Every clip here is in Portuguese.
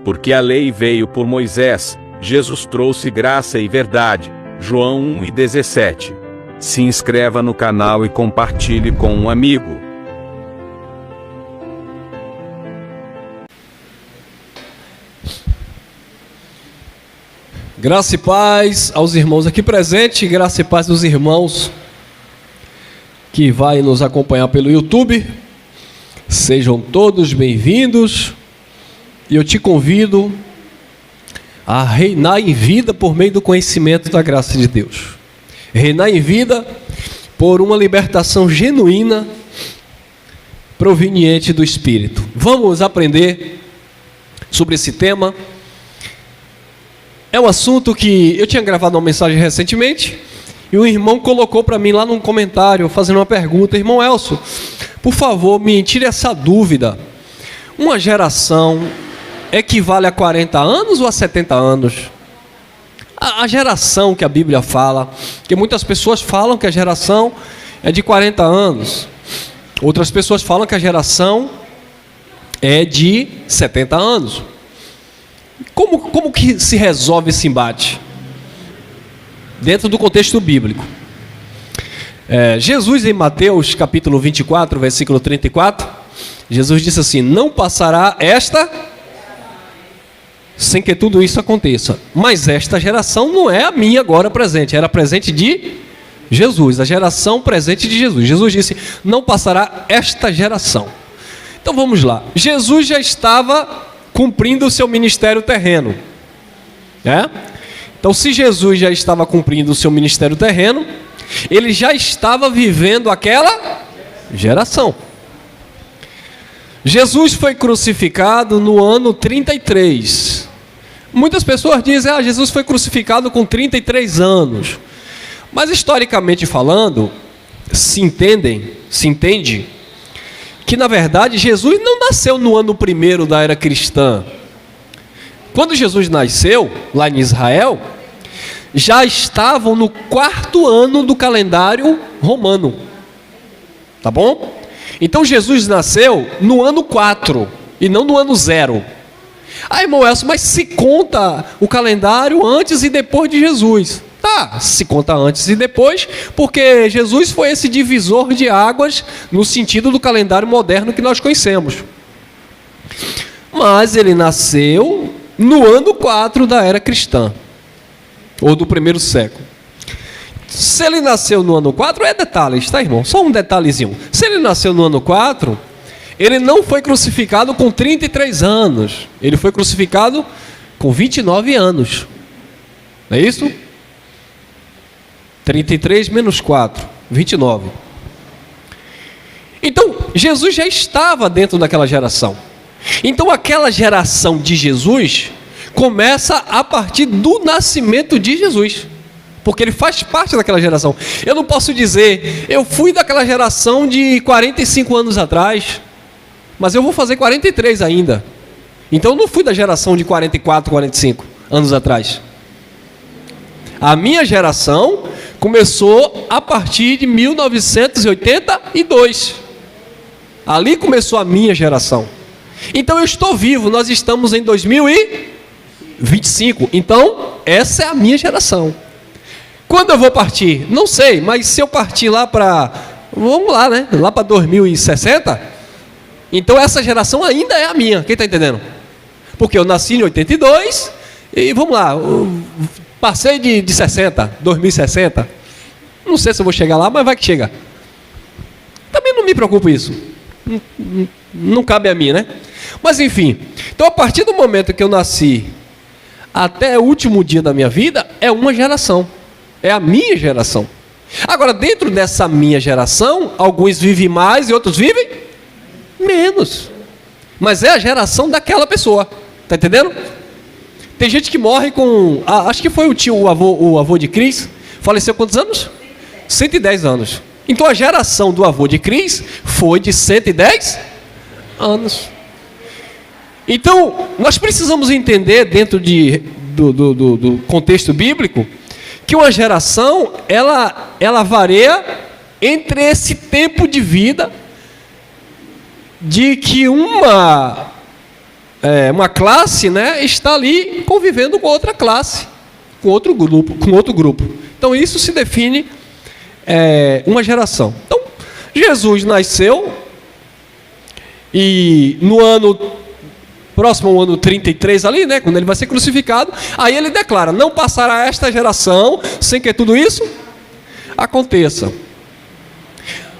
Porque a lei veio por Moisés, Jesus trouxe graça e verdade. João 1:17. Se inscreva no canal e compartilhe com um amigo. Graça e paz aos irmãos aqui presentes, graça e paz dos irmãos que vai nos acompanhar pelo YouTube. Sejam todos bem-vindos e eu te convido a reinar em vida por meio do conhecimento da graça de Deus. Reinar em vida por uma libertação genuína proveniente do Espírito. Vamos aprender sobre esse tema. É um assunto que eu tinha gravado uma mensagem recentemente e um irmão colocou para mim lá num comentário, fazendo uma pergunta: irmão Elcio, por favor, me tire essa dúvida. Uma geração equivale a 40 anos ou a 70 anos? A geração que a Bíblia fala, que muitas pessoas falam que a geração é de 40 anos. Outras pessoas falam que a geração é de 70 anos. Como que se resolve esse embate? Dentro do contexto bíblico. Jesus, em Mateus capítulo 24, versículo 34, Jesus disse assim: não passará esta sem que tudo isso aconteça. Mas esta geração não é a minha agora presente, era presente de Jesus, a geração presente de Jesus. Jesus disse: não passará esta geração. Então vamos lá. Jesus já estava cumprindo o seu ministério terreno, né? Então, se Jesus já estava cumprindo o seu ministério terreno, ele já estava vivendo aquela geração. Jesus foi crucificado no ano 33. Muitas pessoas dizem: Jesus foi crucificado com 33 anos. Mas historicamente falando, se entende que na verdade Jesus não nasceu no ano 1º da era cristã. Quando Jesus nasceu lá em Israel, já estavam no 4º ano do calendário romano. Tá bom? Então Jesus nasceu no ano 4 e não no ano 0. Irmão Elcio, mas se conta o calendário antes e depois de Jesus. Tá, se conta antes e depois, porque Jesus foi esse divisor de águas no sentido do calendário moderno que nós conhecemos. Mas ele nasceu no ano 4 da era cristã, ou do 1º século. Se ele nasceu no ano 4, é detalhes, tá, irmão? Só um detalhezinho. Se ele nasceu no ano 4, ele não foi crucificado com 33 anos. Ele foi crucificado com 29 anos. Não é isso? 33 menos 4, 29. Então, Jesus já estava dentro daquela geração. Então, aquela geração de Jesus começa a partir do nascimento de Jesus, porque ele faz parte daquela geração. Eu não posso dizer: eu fui daquela geração de 45 anos atrás, mas eu vou fazer 43 ainda. Então, eu não fui da geração de 44, 45 anos atrás. A minha geração começou a partir de 1982. Ali começou a minha geração. Então eu estou vivo, nós estamos em 2025. Então, essa é a minha geração. Quando eu vou partir? Não sei, mas se eu partir lá para, vamos lá, né? Lá para 2060, então essa geração ainda é a minha. Quem está entendendo? Porque eu nasci em 82 e vamos lá, passei de 60, 2060. Não sei se eu vou chegar lá, mas vai que chega. Também não me preocupo isso. Não cabe a mim, né? Mas enfim. Então, a partir do momento que eu nasci até o último dia da minha vida, é uma geração. É a minha geração. Agora, dentro dessa minha geração, alguns vivem mais e outros vivem menos. Mas é a geração daquela pessoa. Tá entendendo? Tem gente que morre com... acho que foi o avô de Cris. Faleceu quantos anos? 110 anos. Então a geração do avô de Cris foi de 110 anos. Então, nós precisamos entender dentro do contexto bíblico que uma geração, ela varia entre esse tempo de vida de que uma uma classe, né, está ali convivendo com outra classe, com outro grupo. Então isso se define uma geração. Então Jesus nasceu e no ano próximo ao ano 33 ali, né, quando ele vai ser crucificado, aí ele declara: não passará esta geração sem que tudo isso aconteça.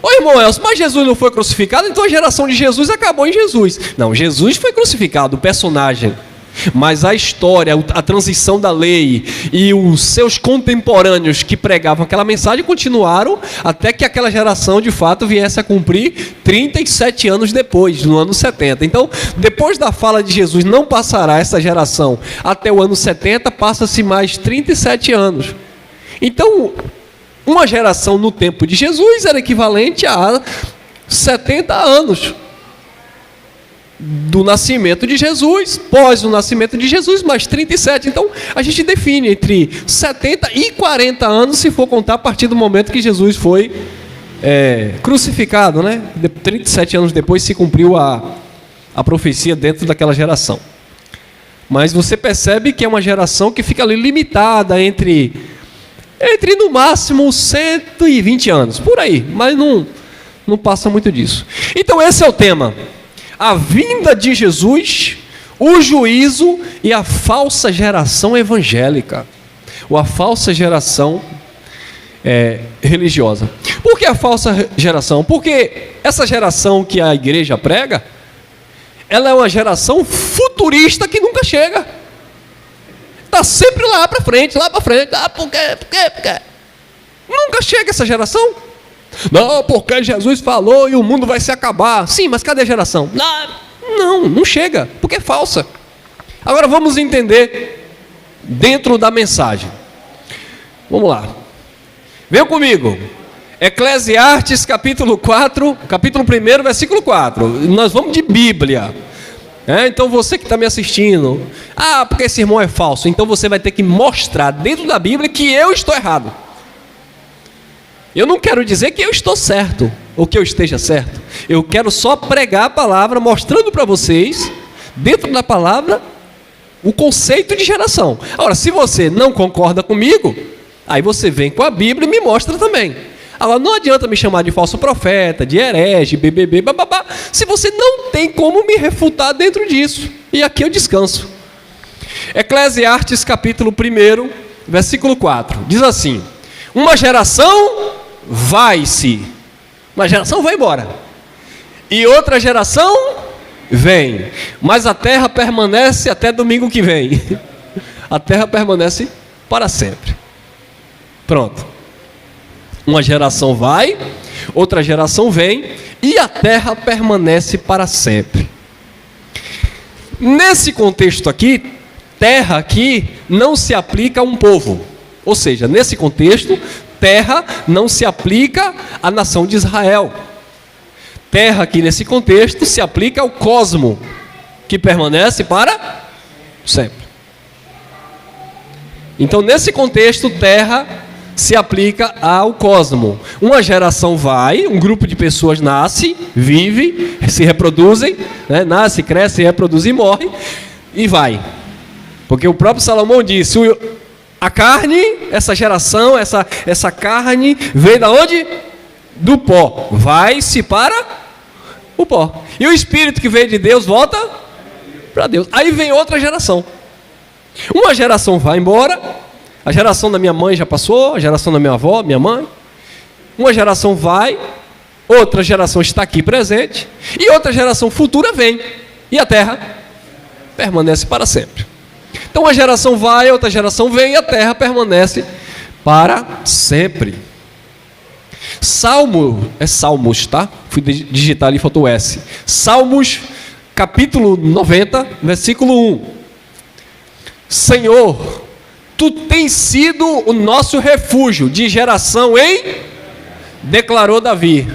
Ô irmão Elcio, mas Jesus não foi crucificado, então a geração de Jesus acabou em Jesus. Não, Jesus foi crucificado, o personagem. Mas a história, a transição da lei e os seus contemporâneos que pregavam aquela mensagem continuaram até que aquela geração de fato viesse a cumprir 37 anos depois, no ano 70. Então, depois da fala de Jesus, não passará essa geração até o ano 70, passa-se mais 37 anos. Então, uma geração no tempo de Jesus era equivalente a 70 anos do nascimento de Jesus, pós o nascimento de Jesus, mais 37. Então, a gente define entre 70 e 40 anos, se for contar a partir do momento que Jesus foi crucificado, né? 37 anos depois se cumpriu a profecia dentro daquela geração. Mas você percebe que é uma geração que fica ali limitada entre no máximo 120 anos, por aí, mas não passa muito disso. Então esse é o tema: a vinda de Jesus, o juízo e a falsa geração evangélica, ou a falsa geração religiosa. Por que a falsa geração? Porque essa geração que a igreja prega, ela é uma geração futurista que nunca chega. Está sempre lá para frente. Por quê? Nunca chega essa geração. Não, porque Jesus falou e o mundo vai se acabar. Sim, mas cadê a geração? Não chega, porque é falsa. Agora vamos entender dentro da mensagem. Vamos lá. Venham comigo. Eclesiastes capítulo 4, capítulo 1, versículo 4. Nós vamos de Bíblia. Então você que está me assistindo, porque esse irmão é falso, então você vai ter que mostrar dentro da Bíblia que eu estou errado. Eu não quero dizer que eu estou certo, ou que eu esteja certo. Eu quero só pregar a palavra, mostrando para vocês, dentro da palavra, o conceito de geração. Agora, se você não concorda comigo, aí você vem com a Bíblia e me mostra também. Agora, não adianta me chamar de falso profeta, de herege, bababá, se você não tem como me refutar dentro disso. E aqui eu descanso. Eclesiastes capítulo 1, versículo 4. Diz assim: uma geração vai-se, uma geração vai embora, e outra geração vem, mas a terra permanece até domingo que vem. A terra permanece para sempre. Pronto. Uma geração vai, outra geração vem, e a terra permanece para sempre. Nesse contexto aqui, terra aqui não se aplica a um povo. Ou seja, nesse contexto, terra não se aplica à nação de Israel. Terra aqui nesse contexto se aplica ao cosmo, que permanece para sempre. Então, nesse contexto, terra se aplica ao cosmo. Uma geração vai, um grupo de pessoas nasce, vive, se reproduzem, né? Nasce, cresce, reproduz e morre, e vai. Porque o próprio Salomão disse: a carne, essa geração, essa carne vem da onde? Do pó. Vai-se para o pó. E o espírito que veio de Deus volta para Deus. Aí vem outra geração. Uma geração vai embora. A geração da minha mãe já passou, a geração da minha avó, minha mãe. Uma geração vai, outra geração está aqui presente, e outra geração futura vem, e a terra permanece para sempre. Então uma geração vai, outra geração vem, e a terra permanece para sempre. Salmos, tá? Fui digitar ali, faltou o S. Salmos, capítulo 90, versículo 1. Senhor, Tu tens sido o nosso refúgio de geração em... declarou Davi.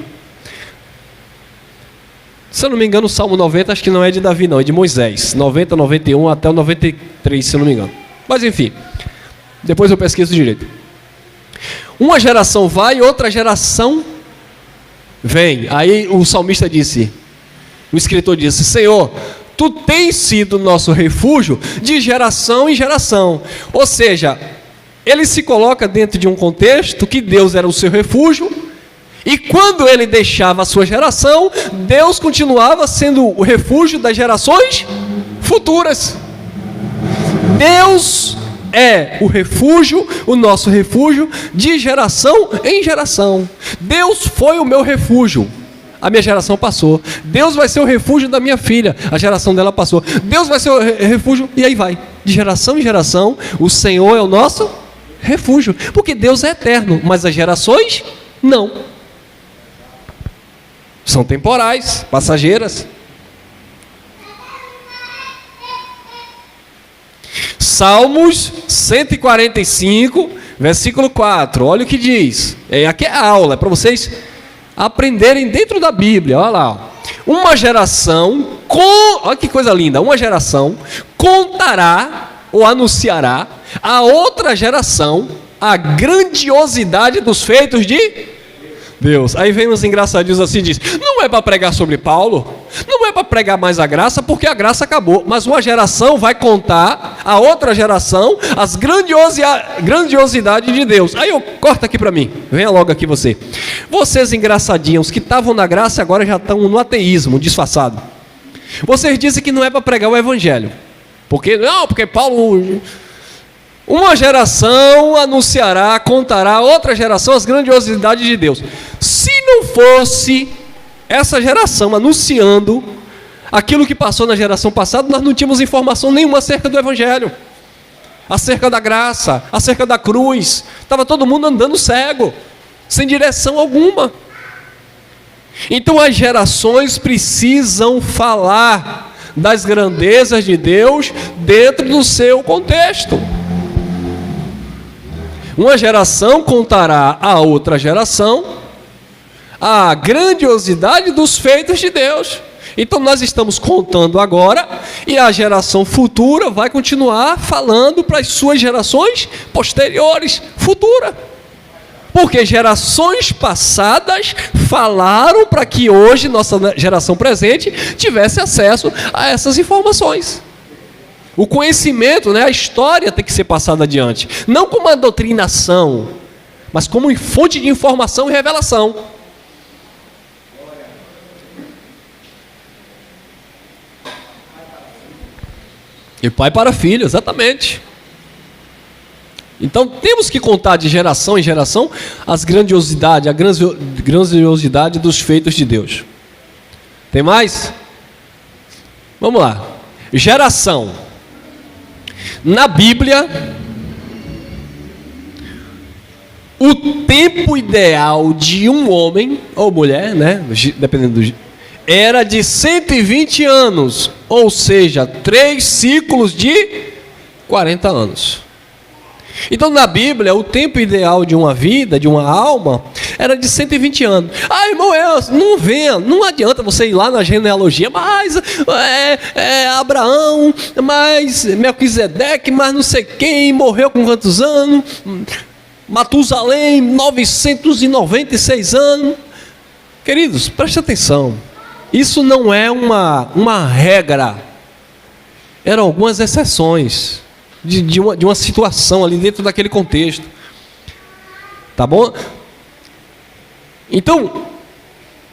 Se eu não me engano, o Salmo 90 acho que não é de Davi não, é de Moisés. 90, 91 até o 93, se eu não me engano. Mas enfim, depois eu pesquiso direito. Uma geração vai, outra geração vem. Aí o salmista disse, o escritor disse: Senhor, tu tens sido nosso refúgio de geração em geração. Ou seja, ele se coloca dentro de um contexto que Deus era o seu refúgio, e quando ele deixava a sua geração, Deus continuava sendo o refúgio das gerações futuras. Deus é o refúgio, o nosso refúgio, de geração em geração. Deus foi o meu refúgio, a minha geração passou. Deus vai ser o refúgio da minha filha, a geração dela passou. Deus vai ser o refúgio, e aí vai. De geração em geração, o Senhor é o nosso refúgio. Porque Deus é eterno, mas as gerações, não. São temporais, passageiras. Salmos 145, versículo 4. Olha o que diz. Aqui é a aula, é para vocês aprenderem dentro da Bíblia. Olha lá. Uma geração, olha que coisa linda. Uma geração contará ou anunciará a outra geração a grandiosidade dos feitos de Deus. Aí vem uns engraçadinhos assim e diz: não é para pregar sobre Paulo, não é para pregar mais a graça, porque a graça acabou. Mas uma geração vai contar a outra geração as grandiosidades de Deus. Aí corta aqui para mim, venha logo aqui você. Vocês engraçadinhos que estavam na graça agora já estão no ateísmo disfarçado. Vocês dizem que não é para pregar o evangelho. Porque Paulo... Uma geração anunciará, contará a outra geração as grandiosidades de Deus. Se não fosse essa geração anunciando aquilo que passou na geração passada, nós não tínhamos informação nenhuma acerca do evangelho, acerca da graça, acerca da cruz. Estava todo mundo andando cego, sem direção alguma. Então as gerações precisam falar das grandezas de Deus dentro do seu contexto. Uma geração contará à outra geração a grandiosidade dos feitos de Deus. Então nós estamos contando agora, e a geração futura vai continuar falando para as suas gerações posteriores, futura. Porque gerações passadas falaram para que hoje nossa geração presente tivesse acesso a essas informações. O conhecimento, a história tem que ser passada adiante. Não como uma doutrinação, mas como fonte de informação e revelação. E pai para filho, exatamente. Então temos que contar de geração em geração a grandiosidade dos feitos de Deus. Tem mais? Vamos lá. Geração. Na Bíblia, o tempo ideal de um homem ou mulher, dependendo do, era de 120 anos, ou seja, 3 ciclos de 40 anos. Então na Bíblia, o tempo ideal de uma vida, de uma alma, era de 120 anos. Irmão, não adianta você ir lá na genealogia, mas Abraão, mas Melquisedeque, mas não sei quem, morreu com quantos anos? Matusalém, 996 anos. Queridos, preste atenção. Isso não é uma regra. Eram algumas exceções de uma situação ali dentro daquele contexto. Tá bom? Então,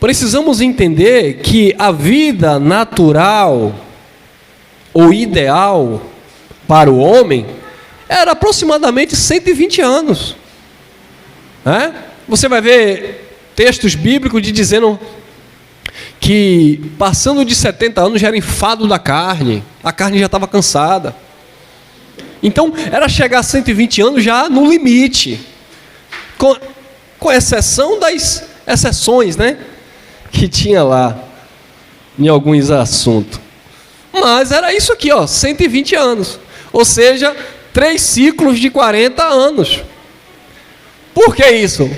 precisamos entender que a vida natural ou ideal para o homem era aproximadamente 120 anos. Você vai ver textos bíblicos dizendo que passando de 70 anos já era enfado da carne, a carne já estava cansada. Então, era chegar a 120 anos já no limite, com exceção das exceções, que tinha lá em alguns assuntos. Mas era isso aqui, 120 anos, ou seja, 3 ciclos de 40 anos. Por que isso?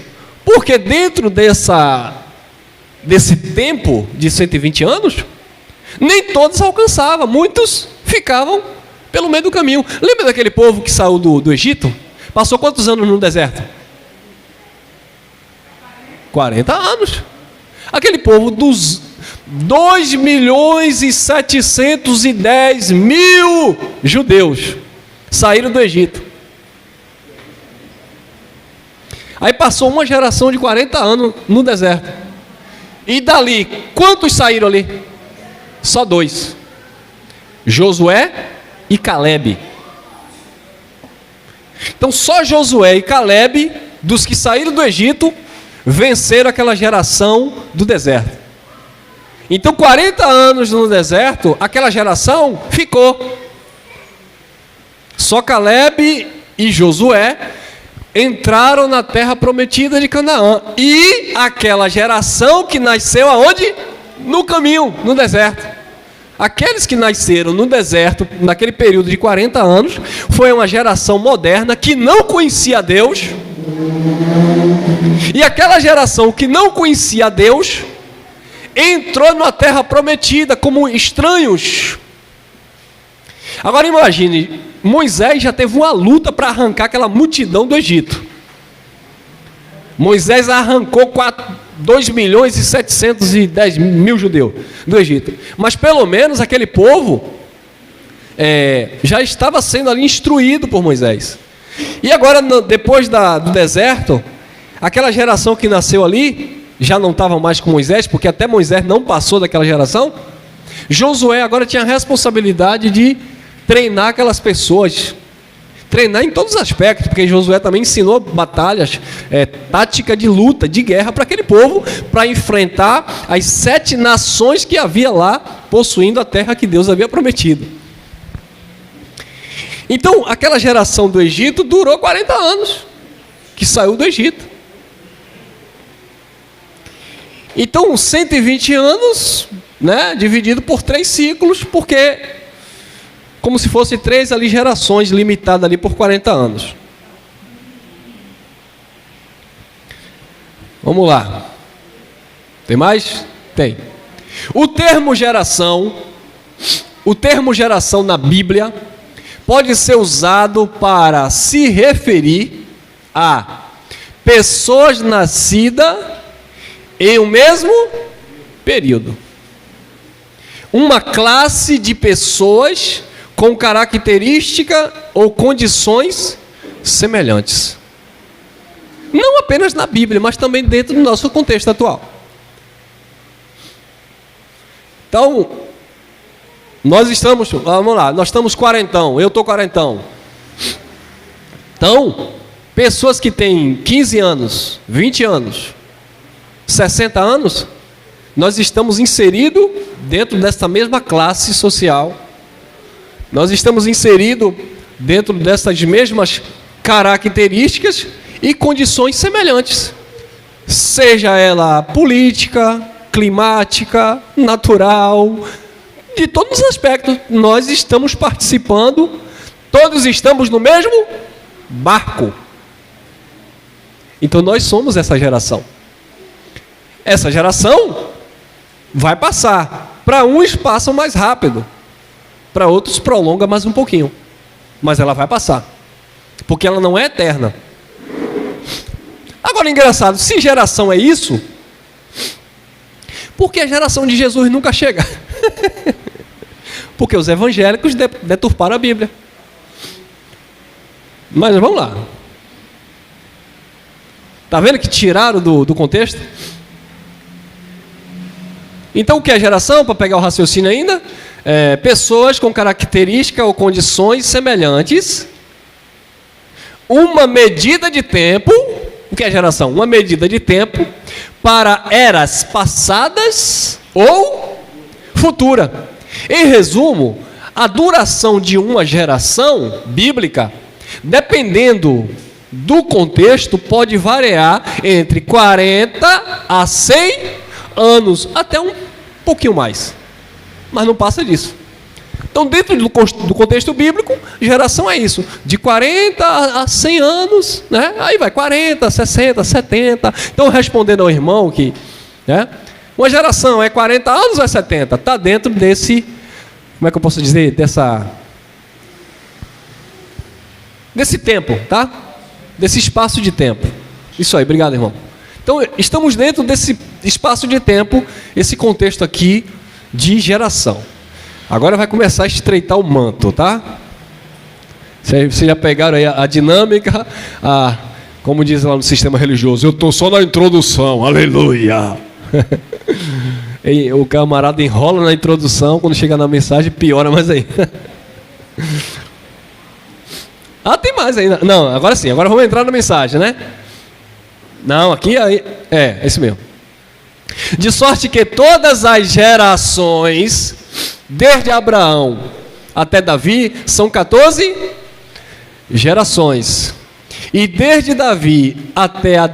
Porque dentro desse tempo de 120 anos, nem todos alcançavam, muitos ficavam pelo meio do caminho. Lembra daquele povo que saiu do Egito? Passou quantos anos no deserto? 40 anos. Aquele povo 2.710.000 judeus saíram do Egito. Aí passou uma geração de 40 anos no deserto. E dali, quantos saíram ali? Só 2. Josué e Calebe. Então só Josué e Calebe, dos que saíram do Egito, venceram aquela geração do deserto. Então 40 anos no deserto, aquela geração ficou. Só Calebe e Josué entraram na terra prometida de Canaã. E aquela geração que nasceu aonde? No caminho, no deserto. Aqueles que nasceram no deserto, naquele período de 40 anos, foi uma geração moderna que não conhecia Deus. E aquela geração que não conhecia Deus, entrou na terra prometida como estranhos. Agora imagine, Moisés já teve uma luta para arrancar aquela multidão do Egito. Moisés arrancou 2.710.000 judeus do Egito. Mas pelo menos aquele povo já estava sendo ali instruído por Moisés. E agora, depois do deserto, aquela geração que nasceu ali, já não estava mais com Moisés, porque até Moisés não passou daquela geração. Josué agora tinha a responsabilidade de treinar aquelas pessoas, treinar em todos os aspectos, porque Josué também ensinou batalhas, tática de luta, de guerra para aquele povo, para enfrentar as 7 nações que havia lá, possuindo a terra que Deus havia prometido. Então, aquela geração do Egito durou 40 anos, que saiu do Egito. Então, 120 anos, né, dividido por 3 ciclos, porque como se fosse 3 ali gerações, limitadas ali por 40 anos. Vamos lá. Tem mais? Tem. O termo geração na Bíblia pode ser usado para se referir a pessoas nascidas em um mesmo período. Uma classe de pessoas com característica ou condições semelhantes. Não apenas na Bíblia, mas também dentro do nosso contexto atual. Então, nós estamos, vamos lá, nós estamos quarentão, eu estou quarentão. Então, pessoas que têm 15 anos, 20 anos, 60 anos, nós estamos inseridos dentro dessa mesma classe social. Nós estamos inseridos dentro dessas mesmas características e condições semelhantes, seja ela política, climática, natural, de todos os aspectos. Nós estamos participando, todos estamos no mesmo barco. Então nós somos essa geração. Essa geração vai passar. Para uns passam mais rápido, para outros prolonga mais um pouquinho, mas ela vai passar, porque ela não é eterna. Agora, engraçado, se geração é isso, por que a geração de Jesus nunca chega? Porque os evangélicos deturparam a Bíblia. Mas vamos lá. Está vendo que tiraram do contexto? Então o que é geração, para pegar o raciocínio ainda? Pessoas com características ou condições semelhantes, uma medida de tempo. O que é geração? Uma medida de tempo para eras passadas ou futura. Em resumo, a duração de uma geração bíblica, dependendo do contexto, pode variar entre 40 a 100 anos, até um pouquinho mais. Mas não passa disso. Então, dentro do contexto bíblico, geração é isso, de 40 a 100 anos, né? Aí vai 40, 60, 70. Então, respondendo ao irmão que, né, uma geração é 40 anos ou é 70? Está dentro desse, como é que eu posso dizer, desse tempo, tá? Desse espaço de tempo. Isso aí, obrigado, irmão. Então, estamos dentro desse espaço de tempo, esse contexto aqui de geração. Agora vai começar a estreitar o manto, tá? Vocês já pegaram aí a dinâmica, como diz lá no sistema religioso, eu estou só na introdução, aleluia. E o camarada enrola na introdução, quando chega na mensagem piora mais ainda. Tem mais ainda. Não, agora sim, agora vamos entrar na mensagem, né? Não, aqui é esse mesmo. De sorte que todas as gerações, desde Abraão até Davi, são 14 gerações. E desde Davi até a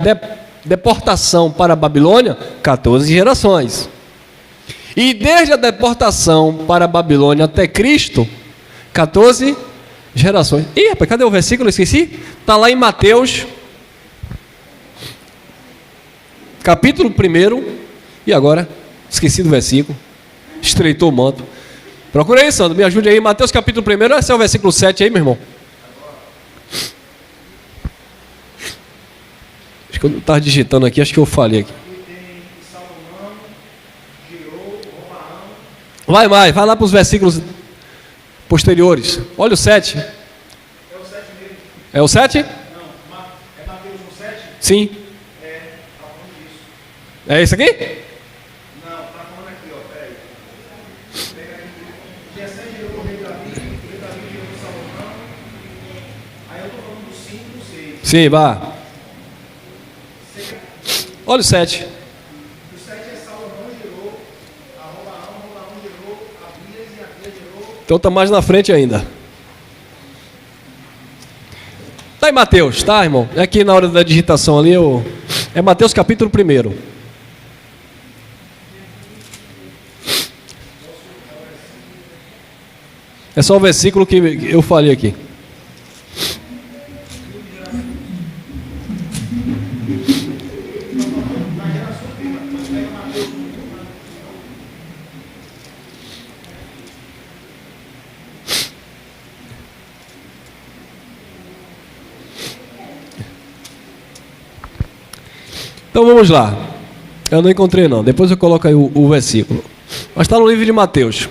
deportação para a Babilônia, 14 gerações. E desde a deportação para a Babilônia até Cristo, 14 gerações. Ih, rapaz, cadê o versículo? Eu esqueci. Está lá em Mateus, capítulo 1. E agora? Esqueci do versículo. Estreitou o manto. Procura aí, Sandro, me ajude aí. Mateus capítulo 1, esse é o versículo 7 aí, meu irmão. Acho que eu estava digitando aqui, acho que eu falei aqui. Vai lá para os versículos posteriores. Olha o 7. É o 7 mesmo. É o 7? Não, é Mateus 1:7? Sim. Tá falando disso. É isso aqui? Não, tá falando aqui, ó, peraí. Pega aqui. Jessé gerou o rei Davi gerou Salomão. Aí eu tô falando do 5 e do 6. Sim, vá. Olha o 7. Então está mais na frente ainda. Está em Mateus, tá, irmão? É aqui na hora da digitação ali, é Mateus capítulo 1. É só o versículo que eu falei aqui. Então vamos lá. Eu não encontrei não. Depois eu coloco aí o versículo. Mas está no livro de Mateus.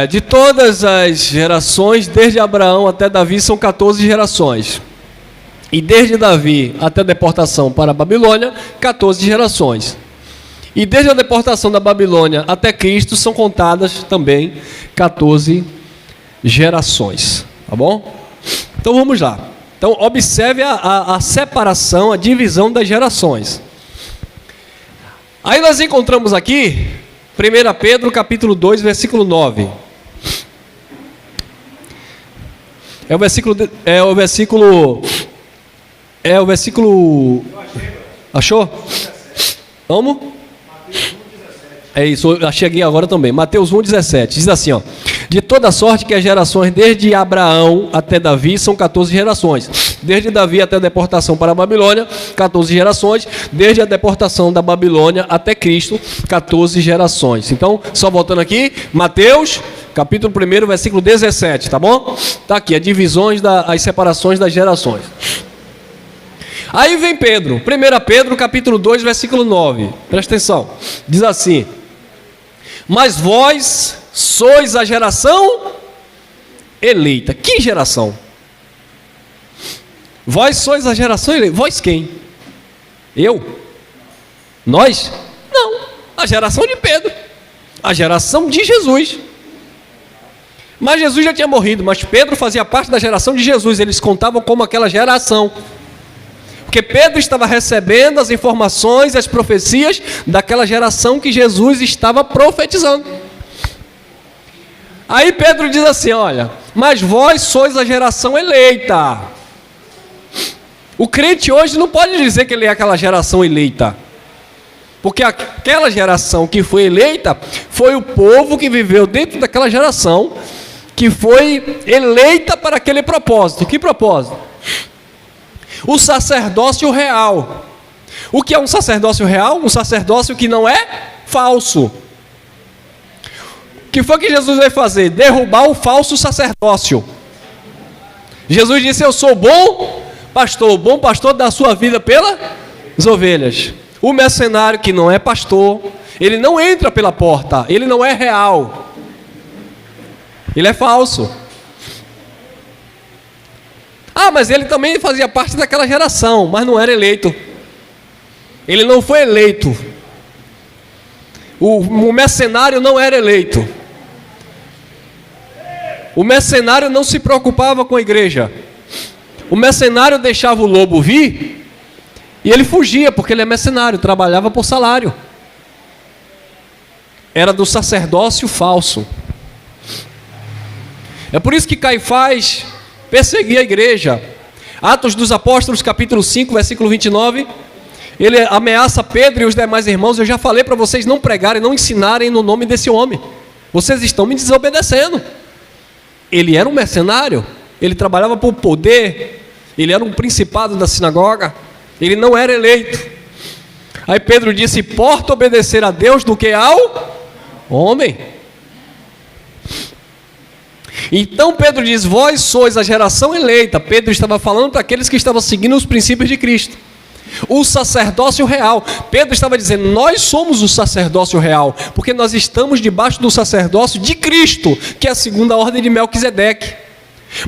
De todas as gerações, desde Abraão até Davi, são 14 gerações. E desde Davi até a deportação para a Babilônia, 14 gerações. E desde a deportação da Babilônia até Cristo, são contadas também 14 gerações. Tá bom? Então vamos lá. Então, observe a separação, a divisão das gerações. Aí nós encontramos aqui, 1 Pedro, capítulo 2, versículo 9. É o versículo... Achou? Como? É isso, eu cheguei agora também. Mateus 1,17. Diz assim, ó. De toda sorte que as gerações desde Abraão até Davi são 14 gerações. Desde Davi até a deportação para a Babilônia, 14 gerações. Desde a deportação da Babilônia até Cristo, 14 gerações. Então, só voltando aqui, Mateus, capítulo 1, versículo 17, tá bom? Tá aqui, as divisões, as separações das gerações. Aí vem Pedro, 1 Pedro, capítulo 2, versículo 9. Presta atenção. Diz assim: mas vós sois a geração eleita. Que geração? Vós sois a geração eleita. Vós quem? Eu? Nós? Não. A geração de Pedro. A geração de Jesus. Mas Jesus já tinha morrido, mas Pedro fazia parte da geração de Jesus. Eles contavam como aquela geração. Porque Pedro estava recebendo as informações, as profecias daquela geração que Jesus estava profetizando. Aí Pedro diz assim, olha, mas vós sois a geração eleita. O crente hoje não pode dizer que ele é aquela geração eleita. Porque aquela geração que foi eleita foi o povo que viveu dentro daquela geração, que foi eleita para aquele propósito. Que propósito? O sacerdócio real. O que é um sacerdócio real? Um sacerdócio que não é falso. O que foi que Jesus veio fazer? Derrubar o falso sacerdócio. Jesus disse, eu sou bom Pastor, o bom pastor dá a sua vida pelas ovelhas. O mercenário que não é pastor, ele não entra pela porta, ele não é real. Ele é falso. Ah, mas ele também fazia parte daquela geração, mas não era eleito. Ele não foi eleito. O mercenário não era eleito. O mercenário não se preocupava com a igreja. O mercenário deixava o lobo vir e ele fugia, porque ele é mercenário, trabalhava por salário. Era do sacerdócio falso. É por isso que Caifás perseguia a igreja. Atos dos Apóstolos, capítulo 5, versículo 29. Ele ameaça Pedro e os demais irmãos. Eu já falei para vocês não pregarem, não ensinarem no nome desse homem. Vocês estão me desobedecendo. Ele era um mercenário. Ele trabalhava por poder. Ele era um principado da sinagoga. Ele não era eleito. Aí Pedro disse: importa obedecer a Deus do que ao homem. Então Pedro diz: vós sois a geração eleita. Pedro estava falando para aqueles que estavam seguindo os princípios de Cristo. O sacerdócio real. Pedro estava dizendo: nós somos o sacerdócio real, porque nós estamos debaixo do sacerdócio de Cristo, que é a segunda ordem de Melquisedeque.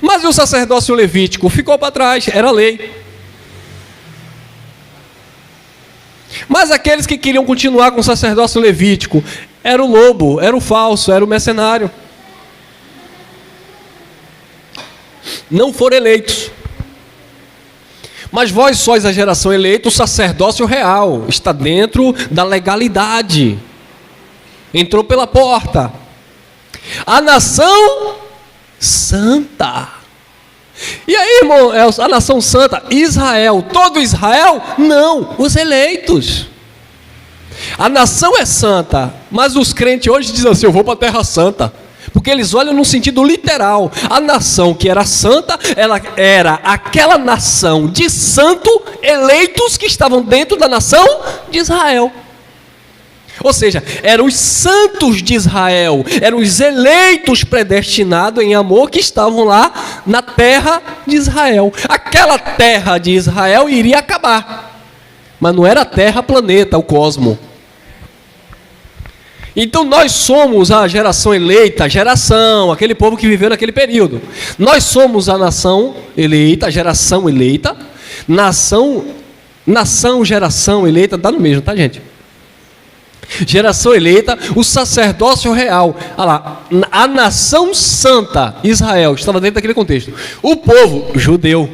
Mas o sacerdócio levítico ficou para trás, era lei. Mas aqueles que queriam continuar com o sacerdócio levítico, era o lobo, era o falso, era o mercenário. Não foram eleitos. Mas vós sois a geração eleita, o sacerdócio real, está dentro da legalidade. Entrou pela porta. A nação santa. E aí, irmão, a nação santa, Israel, todo Israel? Não, os eleitos. A nação é santa, mas os crentes hoje dizem assim: eu vou para a terra santa. Porque eles olham no sentido literal. A nação que era santa, ela era aquela nação de santo, eleitos que estavam dentro da nação de Israel. Ou seja, eram os santos de Israel, eram os eleitos predestinados em amor que estavam lá na terra de Israel. Aquela terra de Israel iria acabar, mas não era a terra, planeta, o cosmo. Então nós somos a geração eleita, aquele povo que viveu naquele período. Nós somos a nação eleita, a geração eleita, geração eleita, dá no mesmo, tá, gente? Geração eleita, o sacerdócio real. Olha lá, a nação santa, Israel, estava dentro daquele contexto. O povo judeu,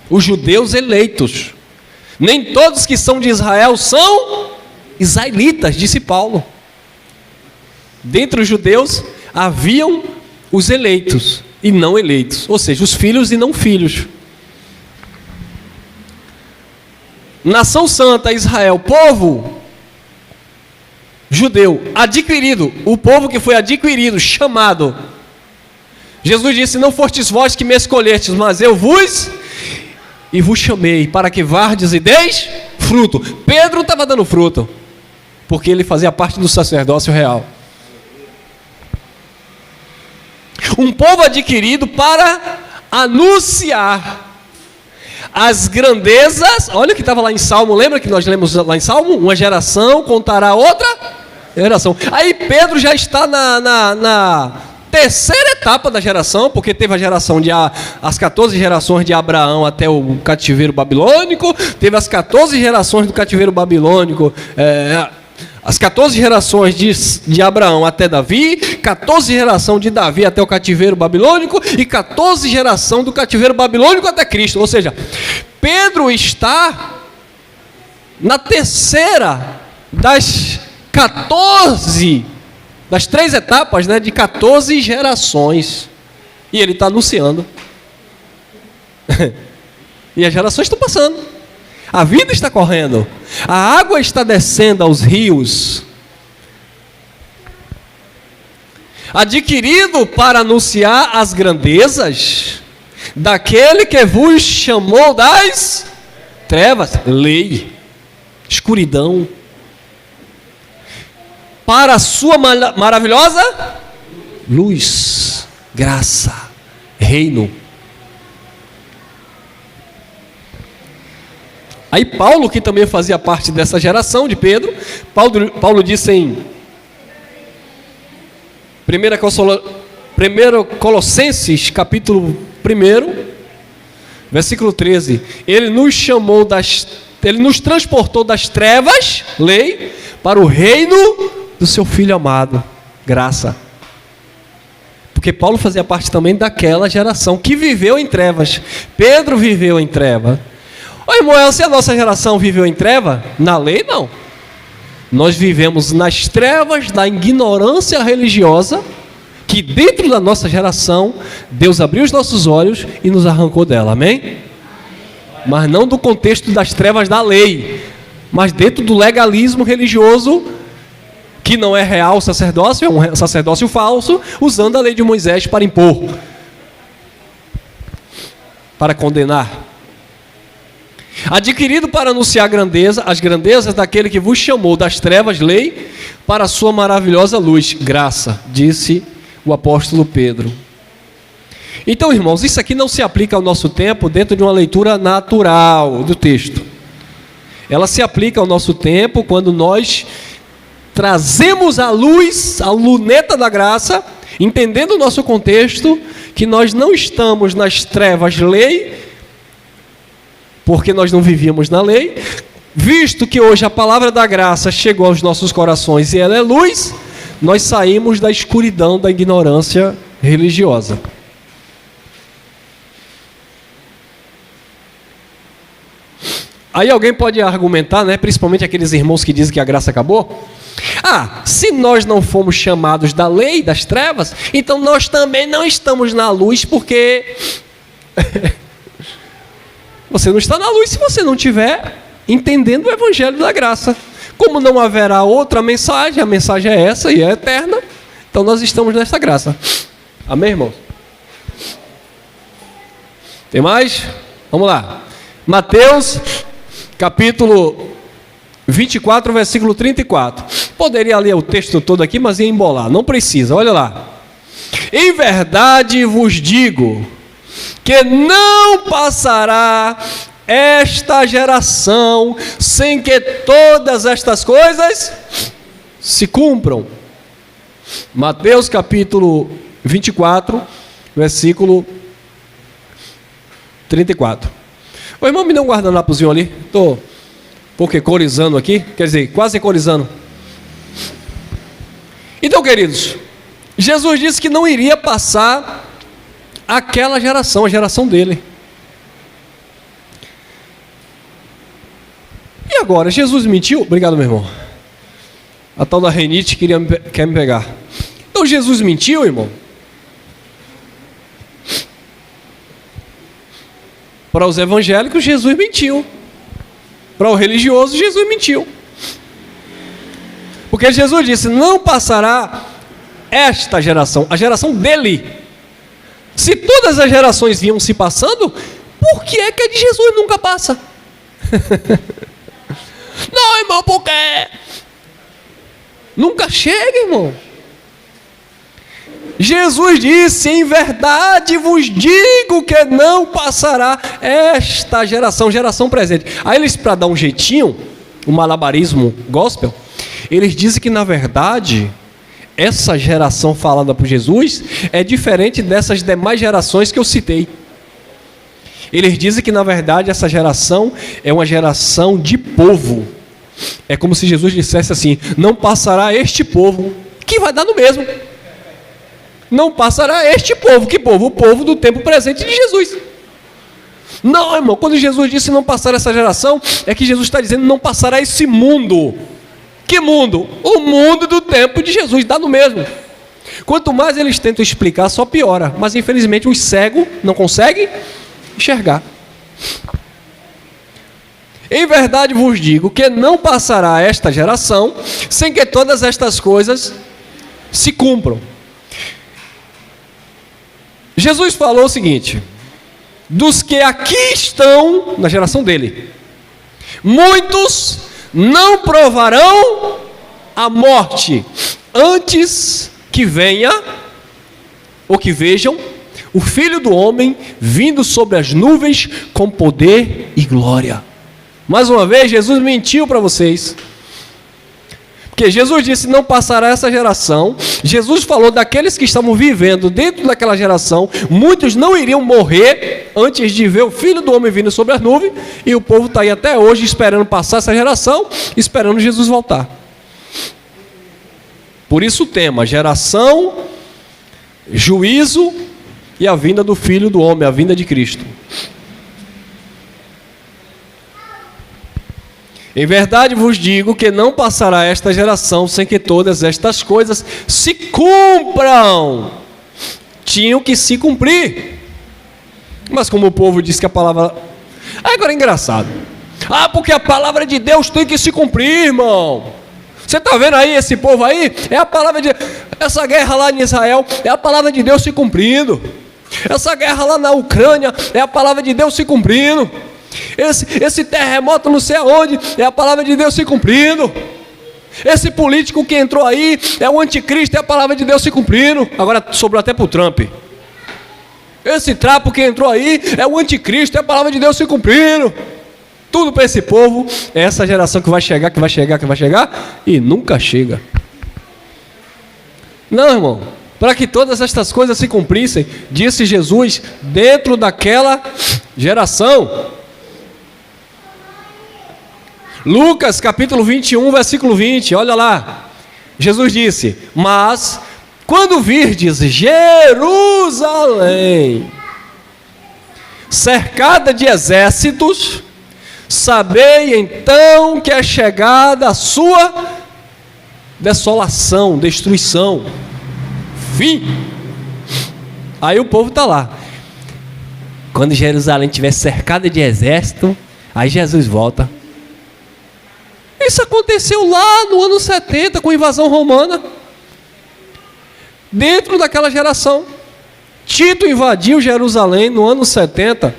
os judeus eleitos. Nem todos que são de Israel são israelitas, disse Paulo. Dentre os judeus haviam os eleitos e não eleitos, ou seja, os filhos e não filhos. Nação santa, Israel, povo judeu, adquirido, o povo que foi adquirido, chamado. Jesus disse: não fostes vós que me escolhestes, mas eu vos chamei, para que vardes e deis fruto. Pedro estava dando fruto, porque ele fazia parte do sacerdócio real. Um povo adquirido para anunciar as grandezas. Olha o que estava lá em Salmo, lembra que nós lemos lá em Salmo? Uma geração contará outra geração. Aí Pedro já está na terceira etapa da geração, porque teve a geração as 14 gerações de Abraão até o cativeiro babilônico, teve as 14 gerações do cativeiro babilônico, as 14 gerações de Abraão até Davi, 14 gerações de Davi até o cativeiro babilônico e 14 gerações do cativeiro babilônico até Cristo. Ou seja, Pedro está na terceira das 14, das 3 etapas, né, de 14 gerações. E ele está anunciando. E as gerações estão passando. A vida está correndo, a água está descendo aos rios. Adquirido para anunciar as grandezas daquele que vos chamou das trevas, lei, escuridão, para a sua maravilhosa luz, graça, reino. Aí Paulo, que também fazia parte dessa geração de Pedro, Paulo disse em 1 Colossenses, capítulo 1, versículo 13, ele nos transportou das trevas, lei, para o reino do seu Filho amado, graça. Porque Paulo fazia parte também daquela geração que viveu em trevas. Pedro viveu em treva. Ô irmão, se a nossa geração viveu em treva, na lei não. Nós vivemos nas trevas da ignorância religiosa, que dentro da nossa geração, Deus abriu os nossos olhos e nos arrancou dela, amém? Mas não do contexto das trevas da lei, mas dentro do legalismo religioso, que não é real sacerdócio, é um sacerdócio falso, usando a lei de Moisés para impor, para condenar. Adquirido para anunciar as grandezas daquele que vos chamou das trevas, lei, para a sua maravilhosa luz, graça, disse o apóstolo Pedro. Então, irmãos, isso aqui não se aplica ao nosso tempo dentro de uma leitura natural do texto. Ela se aplica ao nosso tempo quando nós trazemos à luz, a luneta da graça, entendendo o nosso contexto, que nós não estamos nas trevas lei, porque nós não vivíamos na lei, visto que hoje a palavra da graça chegou aos nossos corações e ela é luz, nós saímos da escuridão da ignorância religiosa. Aí alguém pode argumentar, né, principalmente aqueles irmãos que dizem que a graça acabou. Se nós não fomos chamados da lei, das trevas, então nós também não estamos na luz, porque você não está na luz se você não estiver entendendo o evangelho da graça. Como não haverá outra mensagem, a mensagem é essa e é eterna, então nós estamos nessa graça. Amém, irmãos? Tem mais? Vamos lá. Mateus, capítulo 24, versículo 34. Poderia ler o texto todo aqui, mas ia embolar. Não precisa, olha lá. Em verdade vos digo que não passará esta geração sem que todas estas coisas se cumpram. Mateus capítulo 24, versículo 34. O irmão me dá um guardanapozinho ali. Estou corizando aqui, quer dizer, quase corizando. Então, queridos, Jesus disse que não iria passar aquela geração, a geração dele. E agora, Jesus mentiu? Obrigado, meu irmão. A tal da renite quer me pegar. Então, Jesus mentiu, irmão? Para os evangélicos, Jesus mentiu. Para o religioso, Jesus mentiu. Porque Jesus disse, não passará esta geração, a geração dele. Se todas as gerações vinham se passando, por que é que a de Jesus nunca passa? Não, irmão, porque nunca chega, irmão. Jesus disse, em verdade vos digo que não passará esta geração presente. Aí eles, para dar um jeitinho, um malabarismo gospel, eles dizem que na verdade, essa geração falada por Jesus é diferente dessas demais gerações que eu citei. Eles dizem que na verdade essa geração é uma geração de povo. É como se Jesus dissesse assim, não passará este povo, que vai dar no mesmo. Não passará este povo. Que povo? O povo do tempo presente de Jesus. Não, irmão, quando Jesus disse não passará essa geração, é que Jesus está dizendo não passará esse mundo. Que mundo? O mundo do tempo de Jesus, dá no mesmo. Quanto mais eles tentam explicar, só piora. Mas infelizmente os cegos não conseguem enxergar. Em verdade vos digo que não passará esta geração sem que todas estas coisas se cumpram. Jesus falou o seguinte, dos que aqui estão, na geração dele, muitos não provarão a morte, antes que venha, ou que vejam, o Filho do Homem vindo sobre as nuvens com poder e glória. Mais uma vez, Jesus mentiu para vocês. Porque Jesus disse, não passará essa geração. Jesus falou daqueles que estavam vivendo dentro daquela geração. Muitos não iriam morrer antes de ver o Filho do Homem vindo sobre as nuvens. E o povo está aí até hoje esperando passar essa geração, esperando Jesus voltar. Por isso o tema, geração, juízo e a vinda do Filho do Homem, a vinda de Cristo. Em verdade vos digo que não passará esta geração sem que todas estas coisas se cumpram. Tinham que se cumprir. Mas como o povo diz que a palavra... Agora é engraçado. Porque a palavra de Deus tem que se cumprir, irmão. Você está vendo aí esse povo aí? É a palavra de... Essa guerra lá em Israel é a palavra de Deus se cumprindo. Essa guerra lá na Ucrânia é a palavra de Deus se cumprindo. Esse terremoto não sei aonde é a palavra de Deus se cumprindo. Esse político que entrou aí é o anticristo, é a palavra de Deus se cumprindo. Agora sobrou até para o Trump. Esse trapo que entrou aí é o anticristo, é a palavra de Deus se cumprindo. Tudo para esse povo é essa geração que vai chegar, que vai chegar, que vai chegar e nunca chega. Não, irmão, para que todas estas coisas se cumprissem, disse Jesus, dentro daquela geração. Lucas capítulo 21, versículo 20, olha lá. Jesus disse, mas quando virdes Jerusalém cercada de exércitos, sabei então que é chegada a sua desolação, destruição, fim. Aí o povo está lá. Quando Jerusalém estiver cercada de exército, aí Jesus volta. Isso aconteceu lá no ano 70 com a invasão romana. Dentro daquela geração. Tito invadiu Jerusalém no ano 70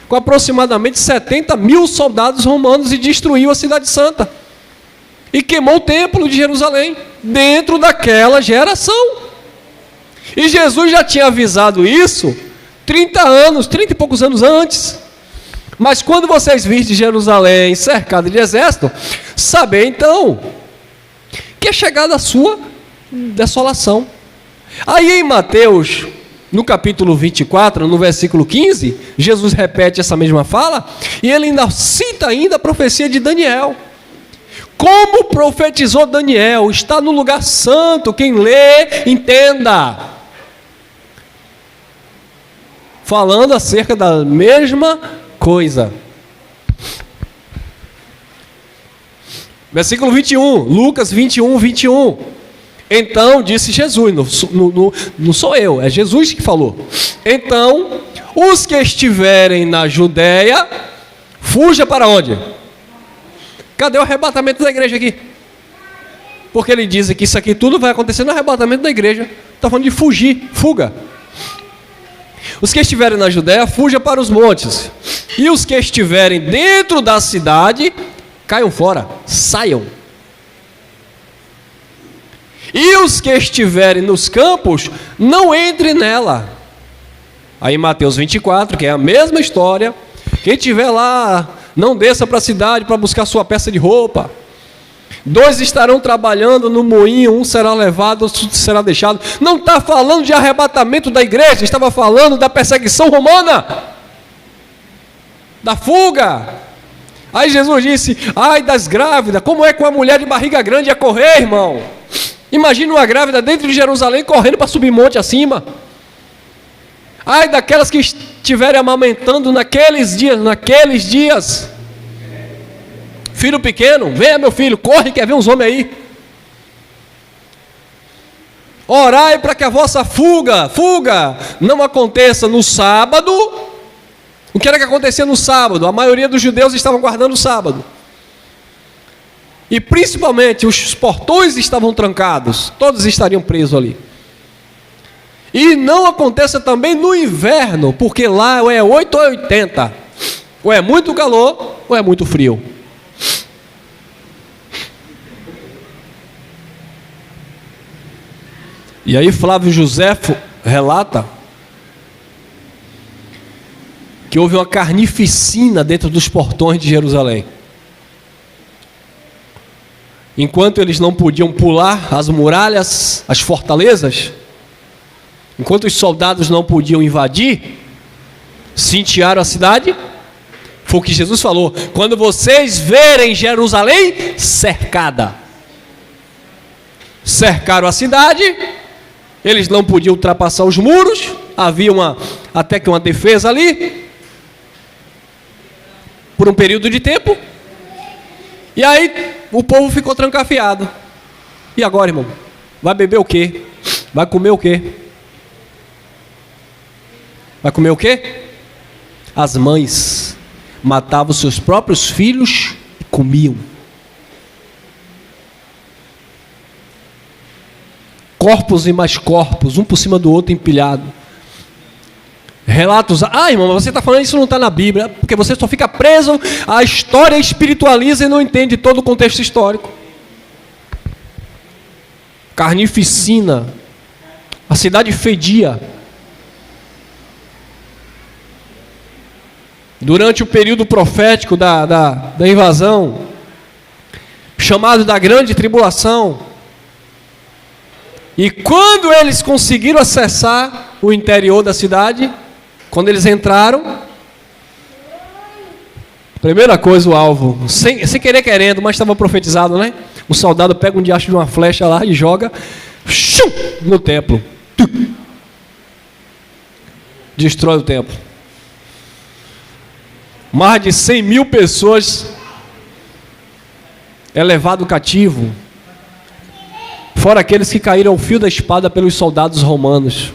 com aproximadamente 70 mil soldados romanos e destruiu a cidade santa. E queimou o templo de Jerusalém dentro daquela geração. E Jesus já tinha avisado isso 30 e poucos anos antes. Mas quando vocês virem Jerusalém cercada de exército, sabei então que é chegada a sua desolação. Aí em Mateus, no capítulo 24, no versículo 15, Jesus repete essa mesma fala, e ele ainda cita ainda a profecia de Daniel. Como profetizou Daniel, está no lugar santo, quem lê, entenda. Falando acerca da mesma coisa. Versículo 21, Lucas 21, 21. Então disse Jesus, não sou eu, é Jesus que falou. Então, os que estiverem na Judéia, fuja para onde? Cadê o arrebatamento da igreja aqui? Porque ele diz que isso aqui tudo vai acontecer no arrebatamento da igreja. Está falando de fugir, fuga. Os que estiverem na Judéia, fuja para os montes. E os que estiverem dentro da cidade, caiam fora, saiam. E os que estiverem nos campos, não entrem nela. Aí em Mateus 24, que é a mesma história, quem estiver lá, não desça para a cidade para buscar sua peça de roupa. 2 estarão trabalhando no moinho, um será levado, outro será deixado. Não está falando de arrebatamento da igreja, estava falando da perseguição romana, da fuga. Aí Jesus disse, ai das grávidas, como é que uma mulher de barriga grande ia correr, irmão? Imagina uma grávida dentro de Jerusalém correndo para subir monte acima. Ai daquelas que estiverem amamentando naqueles dias. Filho pequeno, venha meu filho, corre, quer ver uns homens aí. Orai para que a vossa fuga não aconteça no sábado. O que era que acontecia no sábado? A maioria dos judeus estavam guardando o sábado. E principalmente os portões estavam trancados, todos estariam presos ali. E não aconteça também no inverno, porque lá ou é 8 ou é 80. Ou é muito calor, ou é muito frio. E aí Flávio Joséfo relata que houve uma carnificina dentro dos portões de Jerusalém. enquanto eles não podiam pular as muralhas, as fortalezas, enquanto os soldados não podiam invadir, sitiaram a cidade. Foi o que Jesus falou: quando vocês verem Jerusalém cercada. Cercaram a cidade, eles não podiam ultrapassar os muros, havia até que uma defesa ali, por um período de tempo, e aí o povo ficou trancafiado. E agora, irmão? Vai beber o quê? Vai comer o quê? Vai comer o quê? As mães matavam seus próprios filhos e comiam. Corpos e mais corpos, um por cima do outro empilhado. Relatos, irmão, mas você está falando isso, não está na Bíblia, porque você só fica preso à história, espiritualiza e não entende todo o contexto histórico. Carnificina, a cidade fedia. Durante o período profético da invasão, chamado da grande tribulação, e quando eles conseguiram acessar o interior da cidade, quando eles entraram, primeira coisa, o alvo, sem querer querendo, mas estava profetizado, né? O soldado pega um diacho de uma flecha lá e joga no templo. Destrói o templo. Mais de 100.000 pessoas é levado cativo. Fora aqueles que caíram ao fio da espada pelos soldados romanos.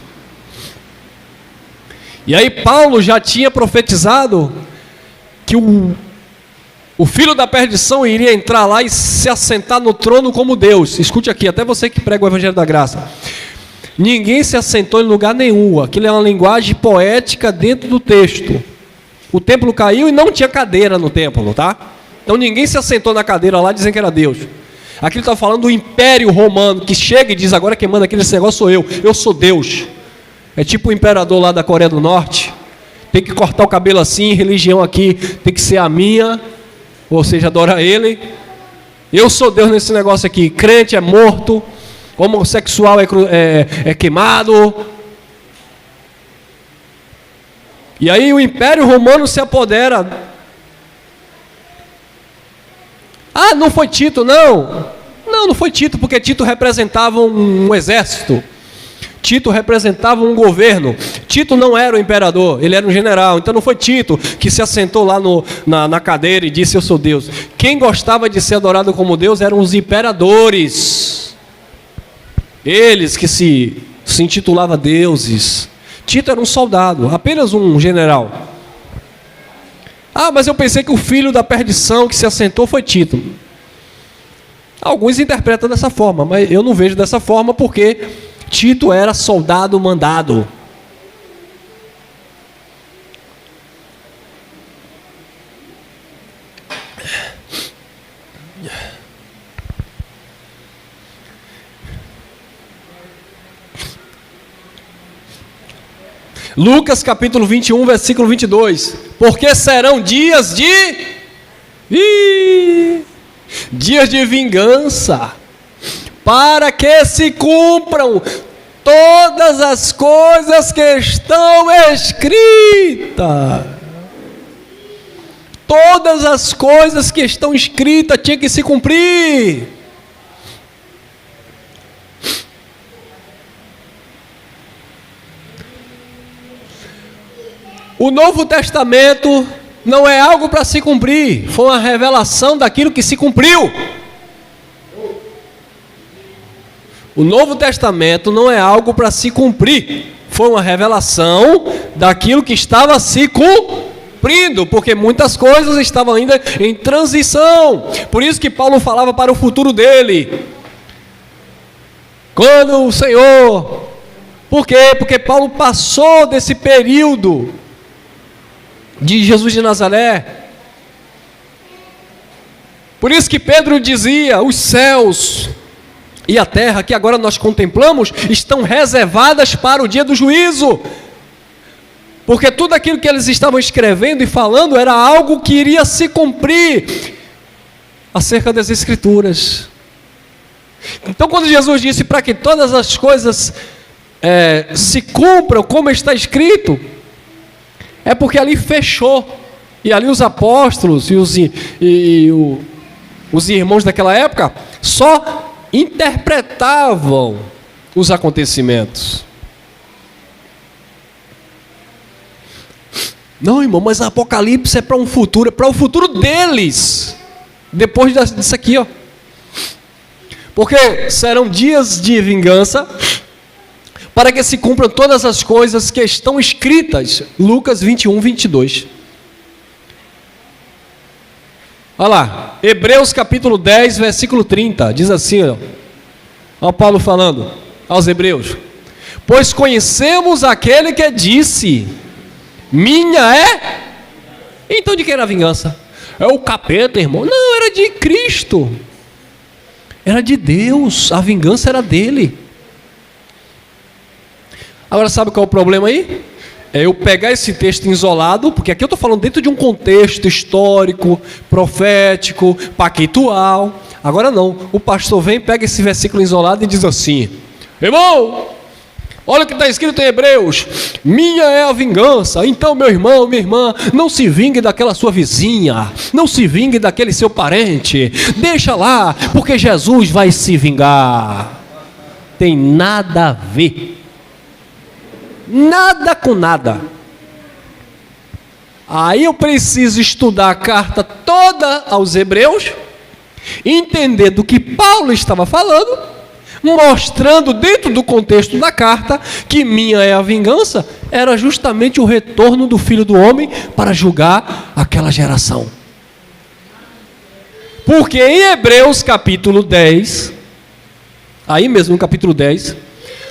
E aí Paulo já tinha profetizado que o filho da perdição iria entrar lá e se assentar no trono como Deus. Escute aqui, até você que prega o Evangelho da Graça. Ninguém se assentou em lugar nenhum. Aquilo é uma linguagem poética dentro do texto. O templo caiu e não tinha cadeira no templo, tá? Então ninguém se assentou na cadeira lá dizendo que era Deus. Aqui ele está falando do Império Romano, que chega e diz: agora quem manda aqui nesse negócio sou eu sou Deus. É tipo o imperador lá da Coreia do Norte, tem que cortar o cabelo assim, religião aqui tem que ser a minha, ou seja, adora ele. Eu sou Deus nesse negócio aqui, crente é morto, homossexual é queimado. E aí o Império Romano se apodera. Não foi Tito, não. Não foi Tito, porque Tito representava um exército. Tito representava um governo. Tito não era o imperador, ele era um general. Então não foi Tito que se assentou lá na cadeira e disse: eu sou Deus. Quem gostava de ser adorado como Deus eram os imperadores. Eles que se intitulavam deuses. Tito era um soldado, apenas um general. Mas eu pensei que o filho da perdição que se assentou foi Tito. Alguns interpretam dessa forma, mas eu não vejo dessa forma, porque Tito era soldado mandado. Lucas capítulo 21, versículo 22. Porque serão dias dias de vingança, para que se cumpram todas as coisas que estão escritas. Todas as coisas que estão escritas tinham que se cumprir. O Novo Testamento não é algo para se cumprir, foi uma revelação daquilo que se cumpriu. O Novo Testamento não é algo para se cumprir, foi uma revelação daquilo que estava se cumprindo, porque muitas coisas estavam ainda em transição. Por isso que Paulo falava para o futuro dele. Quando o Senhor... Por quê? Porque Paulo passou desse período de Jesus de Nazaré. Por isso que Pedro dizia: os céus e a terra que agora nós contemplamos estão reservadas para o dia do juízo, porque tudo aquilo que eles estavam escrevendo e falando era algo que iria se cumprir acerca das Escrituras. Então, quando Jesus disse para que todas as coisas se cumpram como está escrito, é porque ali fechou. E ali os apóstolos e os irmãos daquela época só interpretavam os acontecimentos. Não, irmão, mas Apocalipse é para um futuro, é para o futuro deles, depois disso aqui, ó. Porque serão dias de vingança, para que se cumpram todas as coisas que estão escritas. Lucas 21, 22. Olha lá, Hebreus capítulo 10, versículo 30, diz assim, ó Paulo falando aos Hebreus: pois conhecemos aquele que disse, minha é... Então de quem era a vingança? É o capeta, irmão? Não, era de Cristo, era de Deus, a vingança era dele. Agora sabe qual é o problema aí? É eu pegar esse texto isolado, porque aqui eu estou falando dentro de um contexto histórico, profético, pactual. Agora não, o pastor vem, pega esse versículo isolado e diz assim: irmão, olha o que está escrito em Hebreus, minha é a vingança. Então, meu irmão, minha irmã, não se vingue daquela sua vizinha, não se vingue daquele seu parente, deixa lá, porque Jesus vai se vingar. Tem nada a ver. Nada com nada. Aí eu preciso estudar a carta toda aos Hebreus, entender do que Paulo estava falando, mostrando dentro do contexto da carta que minha é a vingança, era justamente o retorno do Filho do Homem para julgar aquela geração. Porque em Hebreus capítulo 10, aí mesmo no capítulo 10,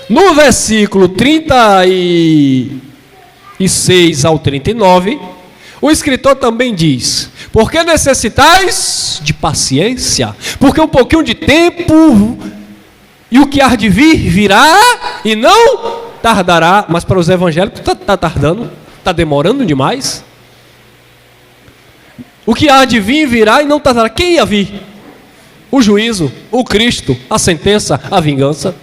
no versículo 36 ao 39, o escritor também diz: porque necessitais de paciência, porque um pouquinho de tempo, e o que há de vir, virá, e não tardará. Mas para os evangélicos está tardando, está demorando demais. O que há de vir, virá, e não tardará. Quem ia vir? O juízo, o Cristo, a sentença, a vingança.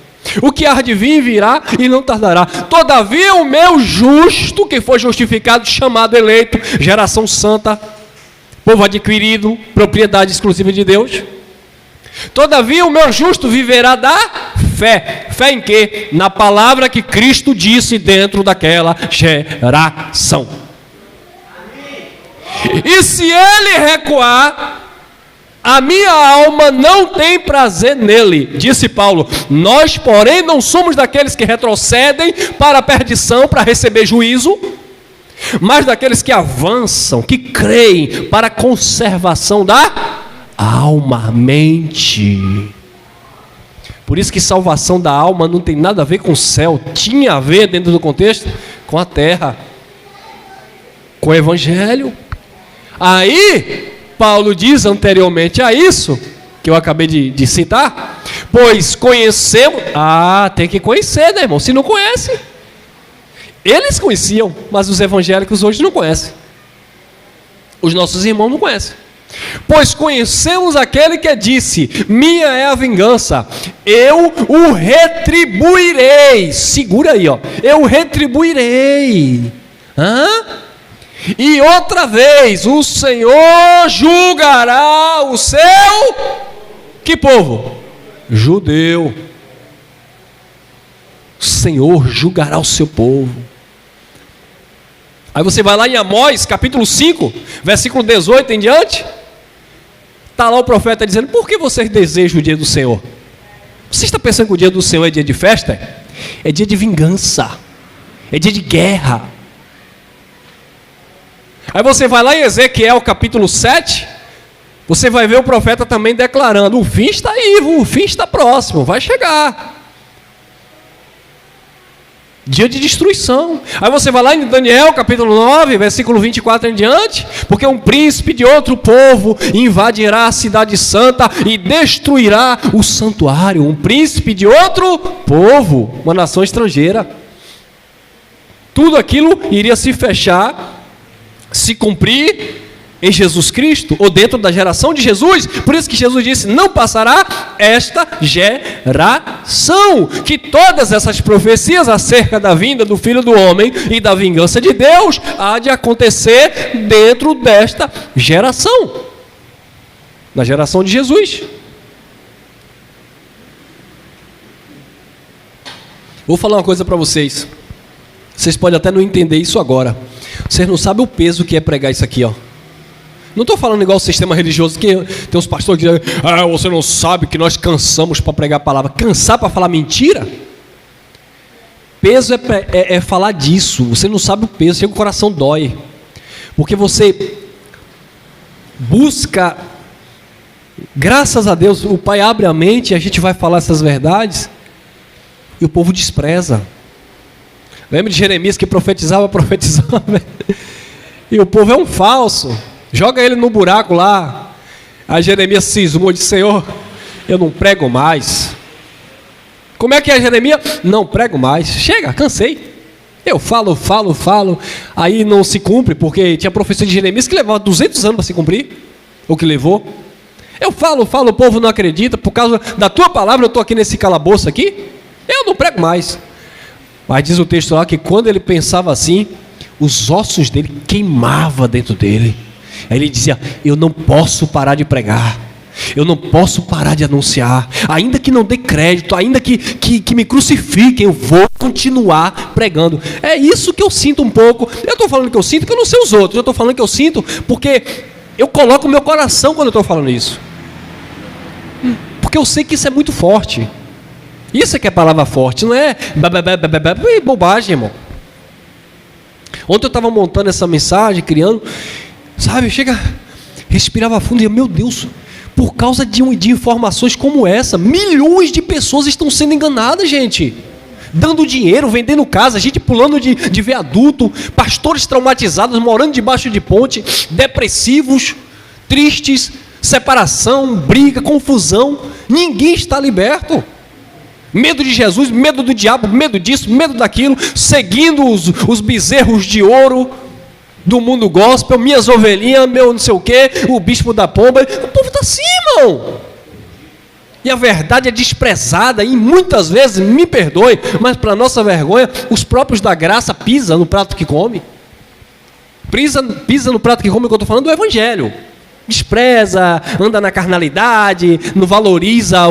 O que há de vir, virá, e não tardará. Todavia o meu justo, que foi justificado, chamado, eleito, geração santa, povo adquirido, propriedade exclusiva de Deus. Todavia o meu justo viverá da fé. Fé em quê? Na palavra que Cristo disse dentro daquela geração. E se ele recuar, a minha alma não tem prazer nele, disse Paulo. Nós, porém, não somos daqueles que retrocedem para a perdição, para receber juízo, mas daqueles que avançam, que creem para a conservação da alma, mente. Por isso que salvação da alma não tem nada a ver com o céu, tinha a ver dentro do contexto com a terra, com o evangelho. Aí Paulo diz anteriormente a isso, que eu acabei de citar, pois conhecemos... tem que conhecer, né, irmão? Se não conhece, eles conheciam, mas os evangélicos hoje não conhecem. Os nossos irmãos não conhecem. Pois conhecemos aquele que disse, minha é a vingança, eu o retribuirei. Segura aí, ó. Eu o retribuirei. E outra vez, o Senhor julgará o seu... Que povo? Judeu. O Senhor julgará o seu povo. Aí você vai lá em Amós, capítulo 5, versículo 18 em diante. Está lá o profeta dizendo: por que vocês desejam o dia do Senhor? Você está pensando que o dia do Senhor é dia de festa? É dia de vingança. É dia de guerra. Aí você vai lá em Ezequiel capítulo 7, você vai ver o profeta também declarando: o fim está aí, o fim está próximo, vai chegar. Dia de destruição. Aí você vai lá em Daniel capítulo 9, versículo 24 em diante, porque um príncipe de outro povo invadirá a cidade santa e destruirá o santuário. Um príncipe de outro povo, uma nação estrangeira. Tudo aquilo iria se fechar, se cumprir em Jesus Cristo, ou dentro da geração de Jesus. Por isso que Jesus disse: não passará esta geração. Que todas essas profecias acerca da vinda do Filho do Homem e da vingança de Deus há de acontecer dentro desta geração, na geração de Jesus. Vou falar uma coisa para vocês. Vocês podem até não entender isso agora. Vocês não sabem o peso que é pregar isso aqui, ó. Não estou falando igual o sistema religioso, que tem uns pastores que dizem: você não sabe que nós cansamos para pregar a palavra. Cansar para falar mentira? Peso é falar disso. Você não sabe o peso, chega o coração dói. Porque você busca, graças a Deus, o Pai abre a mente e a gente vai falar essas verdades, e o povo despreza. Lembra de Jeremias que profetizava, e o povo é um falso, joga ele no buraco lá. Aí Jeremias cismou e disse: Senhor, eu não prego mais. Como é que é, Jeremias? Não prego mais, chega, cansei. Eu falo, aí não se cumpre, porque tinha profecia de Jeremias que levava 200 anos para se cumprir, o que levou. Eu falo, o povo não acredita, por causa da tua palavra eu estou aqui nesse calabouço aqui, eu não prego mais. Mas diz o texto lá que quando ele pensava assim, os ossos dele queimavam dentro dele. Aí ele dizia: eu não posso parar de pregar, eu não posso parar de anunciar, ainda que não dê crédito, ainda que me crucifiquem, eu vou continuar pregando. É isso que eu sinto um pouco. Eu estou falando que eu sinto, que eu não sei os outros. Eu estou falando que eu sinto porque eu coloco o meu coração quando eu estou falando isso, porque eu sei que isso é muito forte. Isso é que é palavra forte, não é bobagem, irmão. Ontem eu estava montando essa mensagem, criando, sabe, respirava fundo e eu, meu Deus, por causa de informações como essa, milhões de pessoas estão sendo enganadas, gente. Dando dinheiro, vendendo casa, gente pulando de viaduto, pastores traumatizados, morando debaixo de ponte, depressivos, tristes, separação, briga, confusão. Ninguém está liberto. Medo de Jesus, medo do diabo, medo disso, medo daquilo, seguindo os bezerros de ouro do mundo gospel, minhas ovelhinhas, meu não sei o que, o bispo da pomba. O povo está assim, irmão. E a verdade é desprezada, e muitas vezes, me perdoe, mas para nossa vergonha, os próprios da graça pisam no prato que come. Pisa no prato que come, que eu estou falando do evangelho. Despreza, anda na carnalidade, não valoriza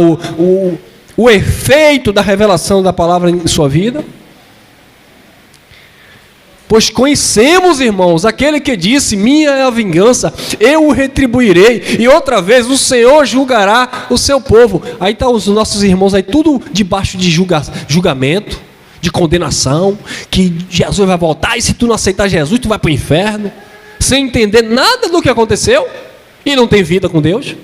o efeito da revelação da palavra em sua vida. Pois conhecemos, irmãos, aquele que disse: minha é a vingança, eu o retribuirei, e outra vez o Senhor julgará o seu povo. Aí estão os nossos irmãos aí, tudo debaixo de julgamento, de condenação, que Jesus vai voltar, e se tu não aceitar Jesus, tu vai para o inferno, sem entender nada do que aconteceu, e não tem vida com Deus.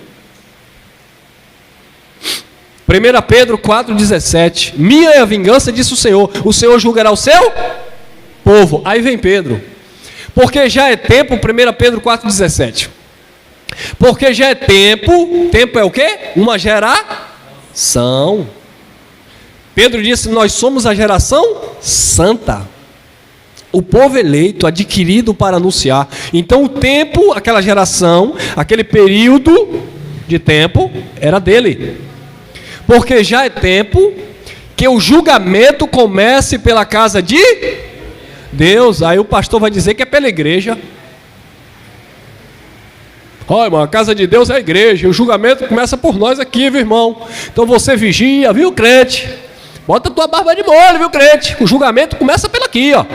1 Pedro 4,17: minha é a vingança, disse o Senhor julgará o seu povo. Aí vem Pedro: porque já é tempo, 1 Pedro 4,17, porque já é tempo é o quê? Uma geração. Pedro disse: nós somos a geração santa, o povo eleito, adquirido para anunciar. Então o tempo, aquela geração, aquele período de tempo era dele. Porque já é tempo que o julgamento comece pela casa de Deus. Aí o pastor vai dizer que é pela igreja. Olha, irmão, a casa de Deus é a igreja, o julgamento começa por nós aqui, viu, irmão? Então você vigia, viu, crente? Bota a tua barba de molho, viu, crente? O julgamento começa pelo aqui, ó,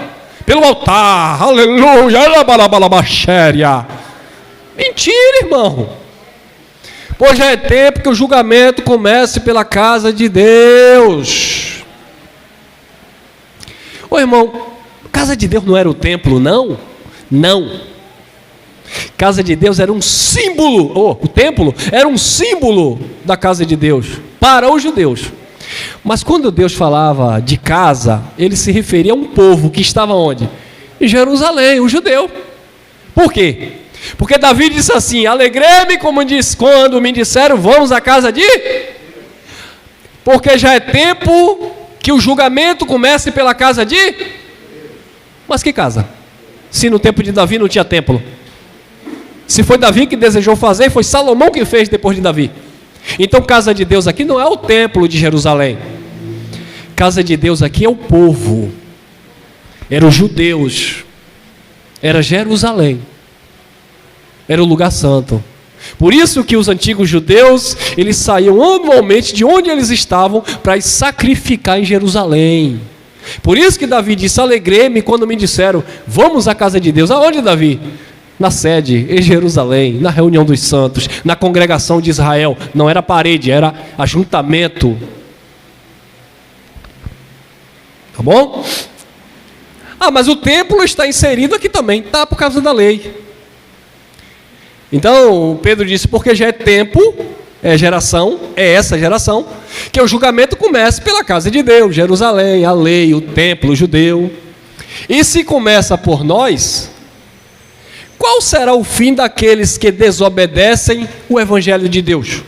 pelo altar. Aleluia. Mentira, irmão. Pois já é tempo que o julgamento comece pela casa de Deus. Ô irmão, casa de Deus não era o templo, não? Não. Casa de Deus era um símbolo, o templo era um símbolo da casa de Deus, para os judeus. Mas quando Deus falava de casa, ele se referia a um povo que estava onde? Em Jerusalém, o judeu. Por quê? Porque Davi disse assim: alegrei-me quando me disseram, vamos à casa de... Porque já é tempo que o julgamento comece pela casa de... Mas que casa? Se no tempo de Davi não tinha templo. Se foi Davi que desejou fazer, foi Salomão que fez depois de Davi. Então, casa de Deus aqui não é o templo de Jerusalém. Casa de Deus aqui é o povo. Eram os judeus. Era Jerusalém. Era o lugar santo. Por isso que os antigos judeus, eles saíam anualmente de onde eles estavam para sacrificar em Jerusalém. Por isso que Davi disse: alegrei-me quando me disseram, vamos à casa de Deus. Aonde, Davi? Na sede, em Jerusalém, na reunião dos santos, na congregação de Israel. Não era parede, era ajuntamento. Tá bom? Mas o templo está inserido aqui também. Tá, por causa da lei. Então, Pedro disse, porque já é tempo, é geração, é essa geração, que o julgamento comece pela casa de Deus, Jerusalém, a lei, o templo judeu. E se começa por nós, qual será o fim daqueles que desobedecem o evangelho de Deus?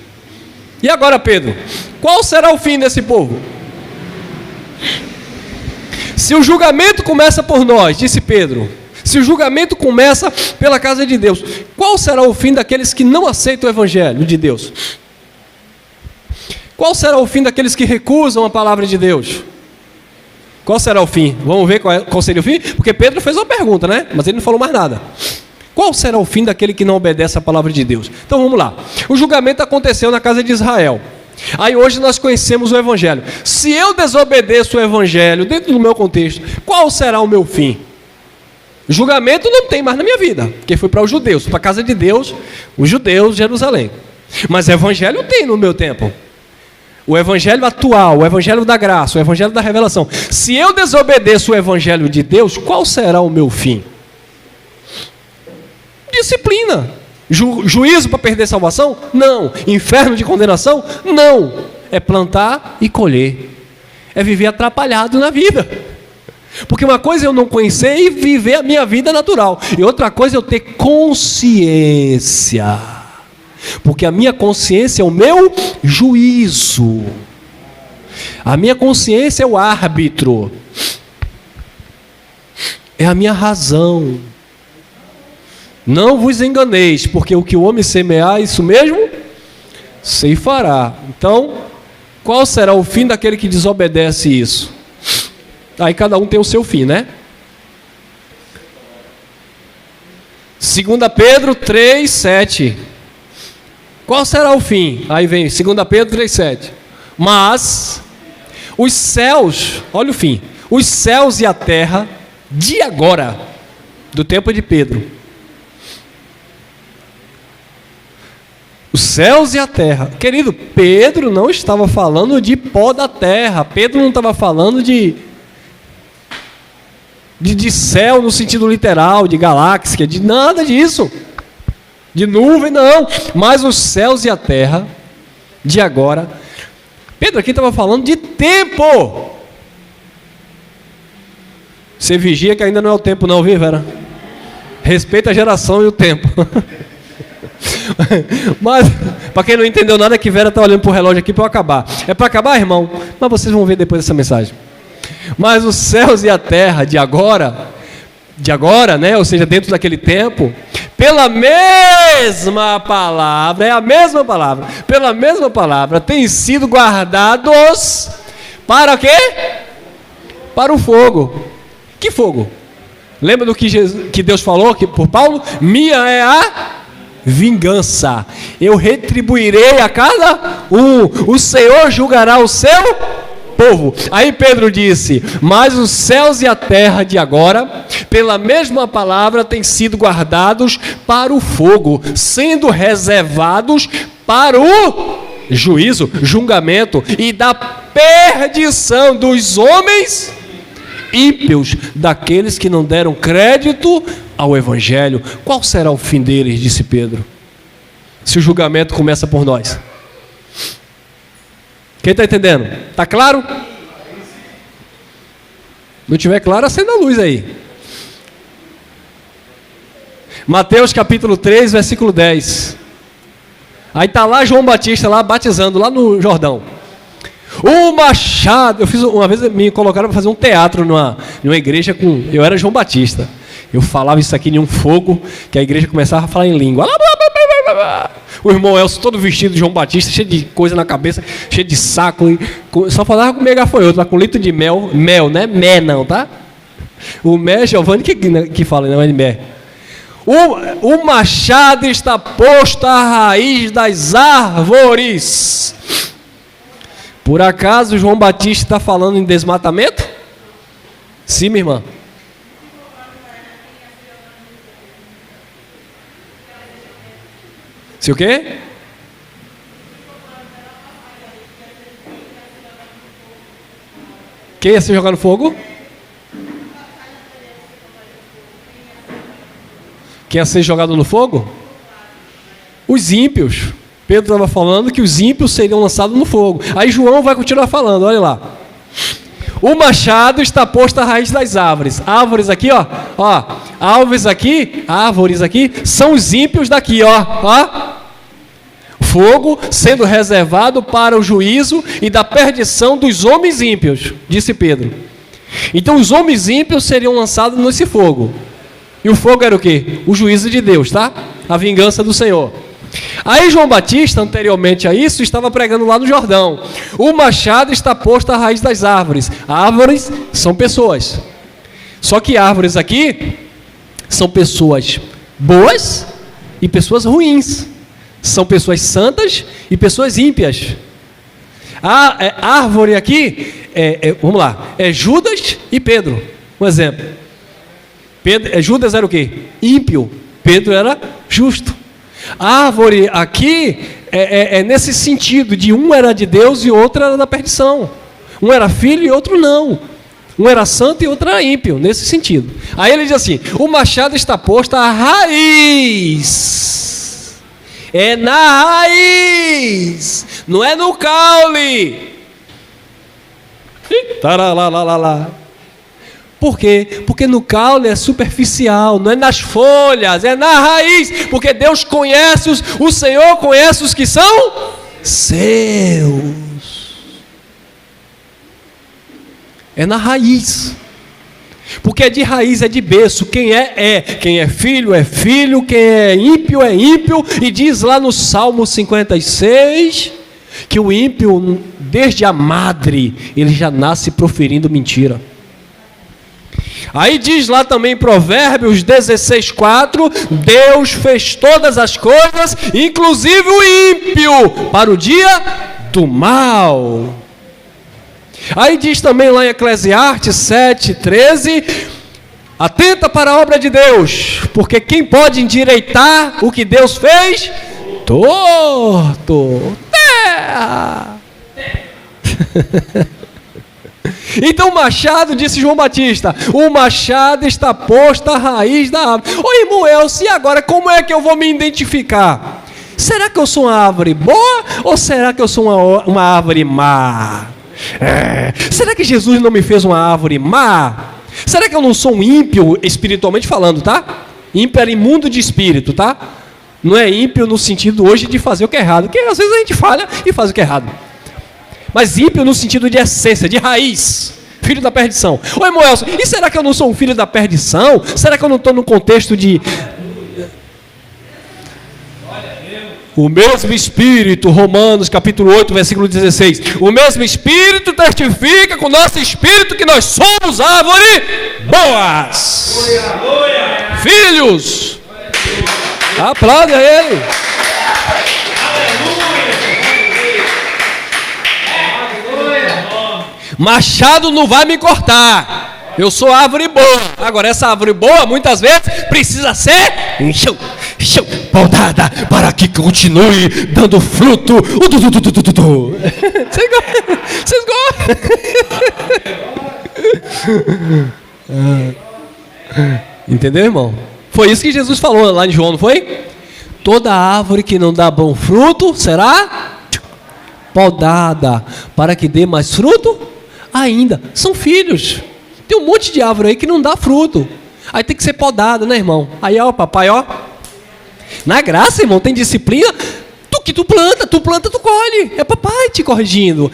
E agora, Pedro, qual será o fim desse povo? Se o julgamento começa por nós, disse Pedro, se o julgamento começa pela casa de Deus, qual será o fim daqueles que não aceitam o evangelho de Deus? Qual será o fim daqueles que recusam a palavra de Deus? Qual será o fim? Vamos ver qual seria o fim? Porque Pedro fez uma pergunta, né? Mas ele não falou mais nada. Qual será o fim daquele que não obedece a palavra de Deus? Então vamos lá. O julgamento aconteceu na casa de Israel. Aí hoje nós conhecemos o evangelho. Se eu desobedeço o evangelho dentro do meu contexto, qual será o meu fim? Julgamento não tem mais na minha vida, porque foi para os judeus, para a casa de Deus, os judeus de Jerusalém. Mas evangelho tem no meu tempo. O evangelho atual, o evangelho da graça, o evangelho da revelação. Se eu desobedeço o evangelho de Deus, qual será o meu fim? Disciplina. Juízo para perder salvação? Não. Inferno de condenação? Não. É plantar e colher. É viver atrapalhado na vida. Porque uma coisa é eu não conhecer e viver a minha vida natural. E outra coisa é eu ter consciência. Porque a minha consciência é o meu juízo. A minha consciência é o árbitro. É a minha razão. Não vos enganeis, porque o que o homem semear, isso mesmo ceifará. Então, qual será o fim daquele que desobedece isso? Aí cada um tem o seu fim, né? 2 Pedro 3:7. Qual será o fim? Aí vem 2 Pedro 3:7. Mas os céus, olha o fim, os céus e a terra de agora, do tempo de Pedro. Os céus e a terra. Querido, Pedro não estava falando de pó da terra. Pedro não estava falando de céu no sentido literal, de galáxia, de nada disso. De nuvem, não. Mas os céus e a terra de agora. Pedro aqui estava falando de tempo. Você vigia que ainda não é o tempo não, viu, Vera? Respeita a geração e o tempo. Mas, para quem não entendeu nada, é que Vera está olhando para o relógio aqui para eu acabar. É para acabar, irmão? Mas vocês vão ver depois dessa mensagem. Mas os céus e a terra de agora, né? Ou seja, dentro daquele tempo, pela mesma palavra, é a mesma palavra, pela mesma palavra, têm sido guardados para o quê? Para o fogo. Que fogo? Lembra do que Deus falou aqui por Paulo? Minha é a vingança, eu retribuirei a cada um, o Senhor julgará o seu povo. Aí Pedro disse, mas os céus e a terra de agora, pela mesma palavra, têm sido guardados para o fogo, sendo reservados para o juízo, julgamento e da perdição dos homens ímpios, daqueles que não deram crédito ao evangelho. Qual será o fim deles, disse Pedro, se o julgamento começa por nós? Quem está entendendo? Está claro? Não tiver claro, acenda a luz aí. Mateus capítulo 3, versículo 10. Aí está lá João Batista, lá batizando, lá no Jordão. O machado, uma vez me colocaram para fazer um teatro numa igreja eu era João Batista. Eu falava isso aqui em um fogo, que a igreja começava a falar em língua. O irmão Elcio todo vestido de João Batista, cheio de coisa na cabeça, cheio de saco. Só falava com megafanhoto, lá com litro de mel. Mel, né? Mé não, tá? O Mé é Giovanni que fala, não é de Mé. O machado está posto à raiz das árvores. Por acaso João Batista está falando em desmatamento? Sim, minha irmã. Se o quê? Quem ia ser jogado no fogo? Quem ia ser jogado no fogo? Os ímpios. Pedro estava falando que os ímpios seriam lançados no fogo. Aí João vai continuar falando, olha lá. O machado está posto à raiz das árvores. Árvores aqui, ó. Árvores aqui são os ímpios daqui, ó. Fogo sendo reservado para o juízo e da perdição dos homens ímpios, disse Pedro. Então os homens ímpios seriam lançados nesse fogo. E o fogo era o quê? O juízo de Deus, tá? A vingança do Senhor. Aí João Batista, anteriormente a isso, estava pregando lá no Jordão. O machado está posto à raiz das árvores. Árvores são pessoas. Só que árvores aqui são pessoas boas e pessoas ruins. São pessoas santas e pessoas ímpias. A árvore aqui, vamos lá, é Judas e Pedro. Um exemplo. Judas era o quê? Ímpio. Pedro era justo. A árvore aqui é nesse sentido, de um era de Deus e outro era da perdição. Um era filho e outro não. Um era santo e outro era ímpio, nesse sentido. Aí ele diz assim, o machado está posto à raiz. É na raiz, não é no caule. Taralalalala. Por quê? Porque no caule é superficial, não é nas folhas, é na raiz. Porque Deus conhece o Senhor conhece os que são seus. É na raiz. Porque é de raiz, é de berço. Quem é. Quem é filho, quem é ímpio, e diz lá no Salmo 56, que o ímpio, desde a madre, ele já nasce proferindo mentira. Aí diz lá também em Provérbios 16:4, Deus fez todas as coisas, inclusive o ímpio, para o dia do mal. Aí diz também lá em Eclesiastes 7:13, atenta para a obra de Deus, porque quem pode endireitar o que Deus fez? Torto. Terra. Então o machado, disse João Batista, o machado está posto à raiz da árvore. Ô irmão Elcio, e agora como é que eu vou me identificar? Será que eu sou uma árvore boa ou será que eu sou uma árvore má? Será que Jesus não me fez uma árvore má? Será que eu não sou um ímpio espiritualmente falando, tá? Ímpio era imundo de espírito, tá? Não é ímpio no sentido hoje de fazer o que é errado, porque às vezes a gente falha e faz o que é errado. Mas ímpio no sentido de essência, de raiz, filho da perdição. Ô irmão Elcio, e será que eu não sou um filho da perdição? Será que eu não estou no contexto de... O mesmo Espírito, Romanos capítulo 8, versículo 16. O mesmo Espírito testifica com o nosso Espírito que nós somos árvore boas. Filhos. Aplaude a Ele. Machado não vai me cortar. Eu sou árvore boa. Agora essa árvore boa muitas vezes precisa ser podada para que continue dando fruto. Vocês gostam? Entendeu, irmão? Foi isso que Jesus falou lá em João, não foi? Toda árvore que não dá bom fruto será podada para que dê mais fruto ainda. São filhos. Tem um monte de árvore aí que não dá fruto. Aí tem que ser podada, né, irmão? Aí, ó, papai, ó. Na graça, irmão, tem disciplina. Tu planta, tu colhe. É papai te corrigindo.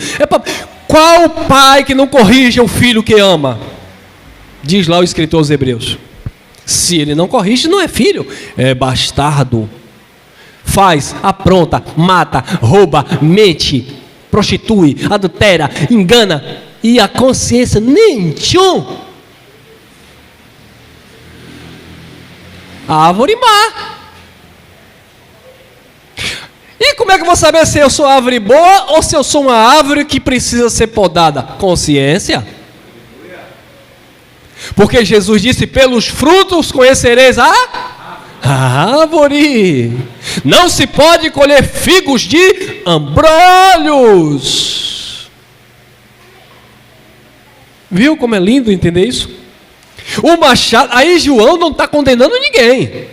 Qual pai que não corrige o filho que ama? Diz lá o escritor aos Hebreus. Se ele não corrige, não é filho, é bastardo. Faz, apronta, mata, rouba, mente, prostitui, adultera, engana, e a consciência nem tchum. Árvore má. E como é que eu vou saber se eu sou árvore boa ou se eu sou uma árvore que precisa ser podada? Consciência. Porque Jesus disse, pelos frutos conhecereis a árvore. Não se pode colher figos de abrolhos. Viu como é lindo entender isso? O machado, aí João não está condenando ninguém.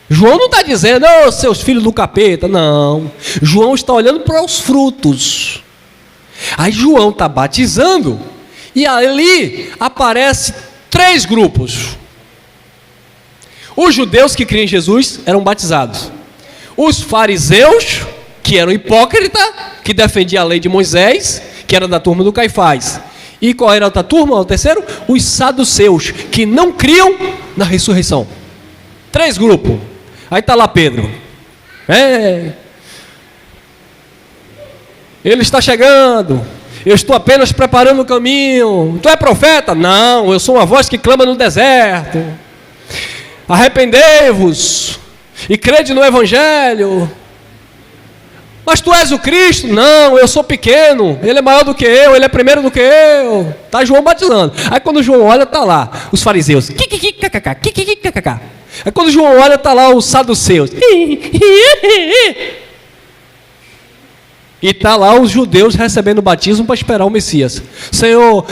João não está dizendo, oh, seus filhos do capeta, não. João está olhando para os frutos. Aí João está batizando, e ali aparece 3 grupos. Os judeus que criam em Jesus eram batizados. Os fariseus, que eram hipócritas, que defendiam a lei de Moisés, que era da turma do Caifás. E qual era a outra turma, o terceiro? Os saduceus, que não criam na ressurreição. 3 grupos. Aí está lá Pedro. Ele está chegando. Eu estou apenas preparando o caminho. Tu é profeta? Não, eu sou uma voz que clama no deserto. Arrependei-vos e crede no Evangelho. Mas tu és o Cristo? Não, eu sou pequeno. Ele é maior do que eu, ele é primeiro do que eu. Está João batizando. Aí quando João olha, está lá os fariseus. Aí quando João olha, está lá os saduceus. E está lá os judeus recebendo o batismo para esperar o Messias. Senhor,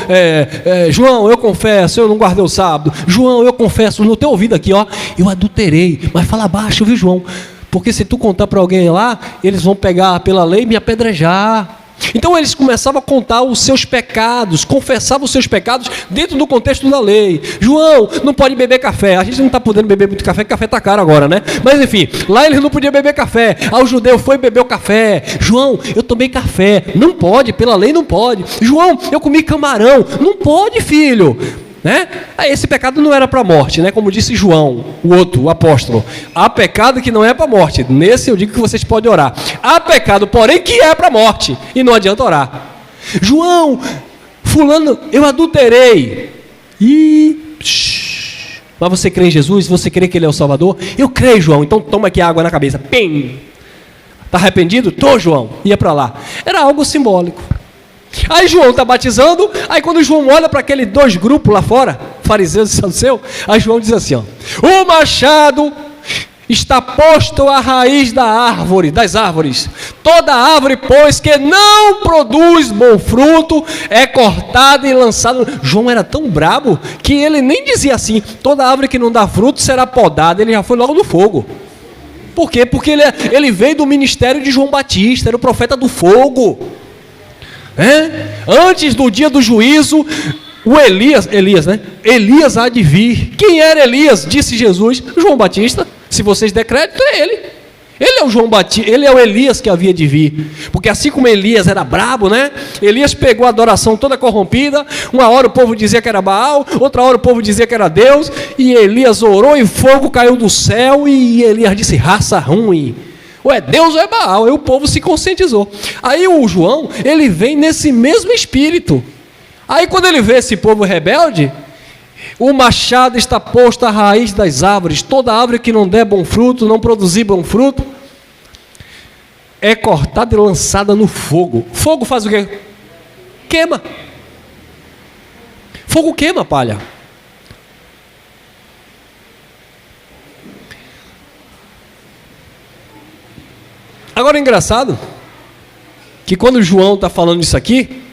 João, eu confesso, eu não guardei o sábado. João, eu confesso, no teu ouvido aqui, ó, eu adulterei. Mas fala baixo, viu, João? Porque se tu contar para alguém lá, eles vão pegar pela lei e me apedrejar. Então eles começavam a contar os seus pecados, confessavam os seus pecados dentro do contexto da lei. João, não pode beber café. A gente não está podendo beber muito café, porque café está caro agora, né? Mas enfim, lá eles não podiam beber café. Aí o judeu foi beber o café. João, eu tomei café. Não pode, pela lei não pode. João, eu comi camarão. Não pode, filho. Né? Esse pecado não era para a morte, né? Como disse João, o outro, o apóstolo. Há pecado que não é para a morte. Nesse eu digo que vocês podem orar. Há pecado, porém, que é para a morte. E não adianta orar. João, fulano, eu adulterei. Mas você crê em Jesus? Você crê que Ele é o Salvador? Eu creio, João. Então toma aqui água na cabeça. Pim! Está arrependido? Tô, João. Ia para lá. Era algo simbólico. Aí João está batizando, aí quando João olha para aqueles 2 grupos lá fora, fariseus e saduceus, aí João diz assim, ó, o machado está posto à raiz das árvores. Toda árvore, pois, que não produz bom fruto, é cortada e lançada. João era tão brabo que ele nem dizia assim, toda árvore que não dá fruto será podada, ele já foi logo no fogo. Por quê? Porque ele veio do ministério de João Batista, era o profeta do fogo. Antes do dia do juízo, o Elias, né? Elias há de vir. Quem era Elias? Disse Jesus, João Batista. Se vocês der crédito, é ele. Ele é o João Batista, ele é o Elias que havia de vir. Porque assim como Elias era brabo, né? Elias pegou a adoração toda corrompida. Uma hora o povo dizia que era Baal, outra hora o povo dizia que era Deus. E Elias orou e fogo caiu do céu. E Elias disse, raça ruim. Ou é Deus ou é Baal. Aí o povo se conscientizou. Aí o João, ele vem nesse mesmo espírito. Aí quando ele vê esse povo rebelde, o machado está posto à raiz das árvores. Toda árvore que não der bom fruto, não produzir bom fruto, é cortada e lançada no fogo. Fogo faz o quê? Queima. Fogo queima, palha. Agora é engraçado que quando João está falando isso aqui,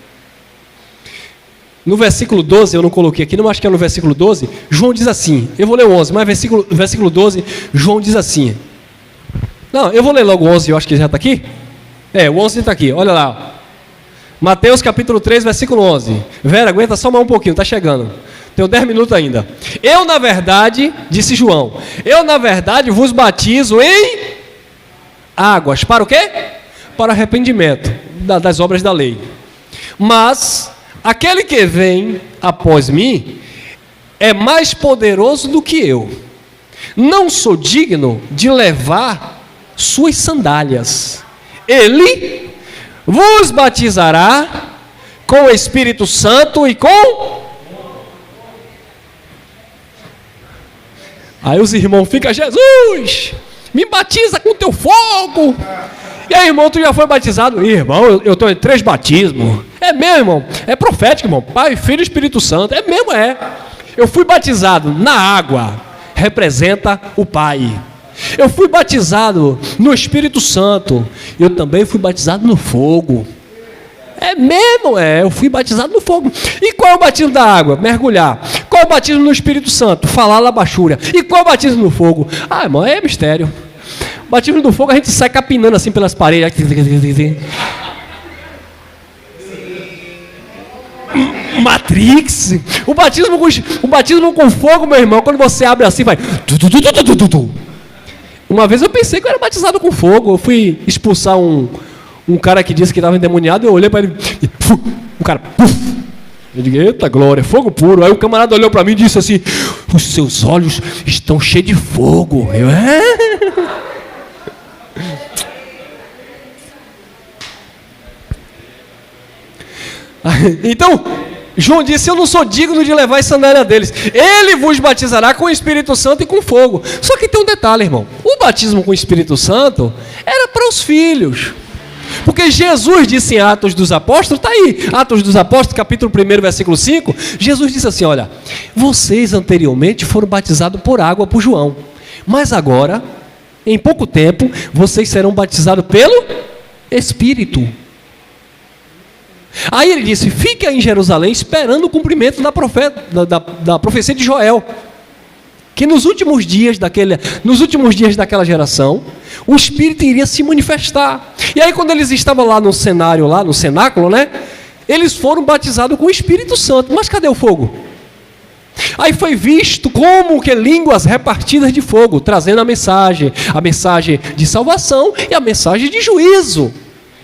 no versículo 12, eu não coloquei aqui, não acho que é no versículo 12, João diz assim, eu vou ler o 11, mas versículo 12, João diz assim, não, eu vou ler logo o 11, eu acho que já está aqui, o 11 está aqui, olha lá, Mateus capítulo 3, versículo 11, Vera, aguenta só mais um pouquinho, está chegando, tenho 10 minutos ainda, eu na verdade, disse João, eu na verdade vos batizo em águas, para o quê? Para arrependimento das obras da lei. Mas aquele que vem após mim, é mais poderoso do que eu. Não sou digno de levar suas sandálias. Ele vos batizará com o Espírito Santo e com... Aí os irmãos ficam: Jesus, me batiza com teu fogo. E aí, irmão, tu já foi batizado? Irmão, eu estou em 3 batismos. É mesmo, irmão? É profético, irmão. Pai, Filho e Espírito Santo. É mesmo, é. Eu fui batizado na água, representa o Pai. Eu fui batizado no Espírito Santo. Eu também fui batizado no fogo. É mesmo, é. Eu fui batizado no fogo. E qual é o batismo da água? Mergulhar. Qual é o batismo no Espírito Santo? Falar labachúria. E qual é o batismo no fogo? Ah, irmão, é mistério. O batismo do fogo a gente sai capinando assim pelas paredes. Matrix. O batismo com fogo, meu irmão, quando você abre assim, vai... Uma vez eu pensei que eu era batizado com fogo. Eu fui expulsar um cara que disse que estava endemoniado. Eu olhei para ele e... O cara... Eu digo: eita glória, fogo puro. Aí o camarada olhou para mim e disse assim: os seus olhos estão cheios de fogo. Eu... Então, João disse: eu não sou digno de levar a sandália deles. Ele vos batizará com o Espírito Santo e com fogo. Só que tem um detalhe, irmão. O batismo com o Espírito Santo era para os filhos. Porque Jesus disse em Atos dos Apóstolos, está aí, Atos dos Apóstolos, capítulo 1, versículo 5, Jesus disse assim: olha, vocês anteriormente foram batizados por água por João, mas agora, em pouco tempo, vocês serão batizados pelo Espírito. Aí ele disse: fique aí em Jerusalém esperando o cumprimento da profecia de Joel, que nos últimos dias daquela geração, o Espírito iria se manifestar. E aí, quando eles estavam lá no cenário, lá no cenáculo, né? Eles foram batizados com o Espírito Santo. Mas cadê o fogo? Aí foi visto como que línguas repartidas de fogo, trazendo a mensagem de salvação e a mensagem de juízo.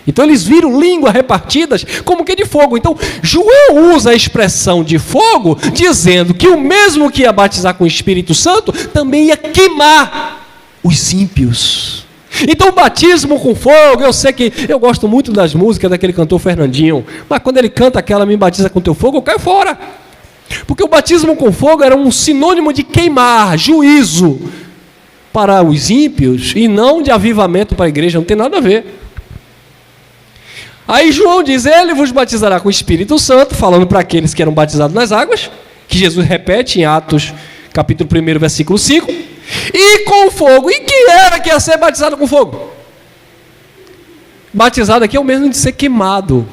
Então eles viram línguas repartidas como que de fogo. Então João usa a expressão de fogo, dizendo que o mesmo que ia batizar com o Espírito Santo, também ia queimar os ímpios. Então o batismo com fogo, eu sei que eu gosto muito das músicas daquele cantor Fernandinho, mas quando ele canta aquela "me batiza com teu fogo", eu caio fora. Porque o batismo com fogo era um sinônimo de queimar, juízo para os ímpios, e não de avivamento para a igreja, não tem nada a ver. Aí João diz: ele vos batizará com o Espírito Santo, falando para aqueles que eram batizados nas águas, que Jesus repete em Atos, capítulo 1, versículo 5, e com fogo. E que era que ia ser batizado com fogo? Batizado aqui é o mesmo de ser queimado,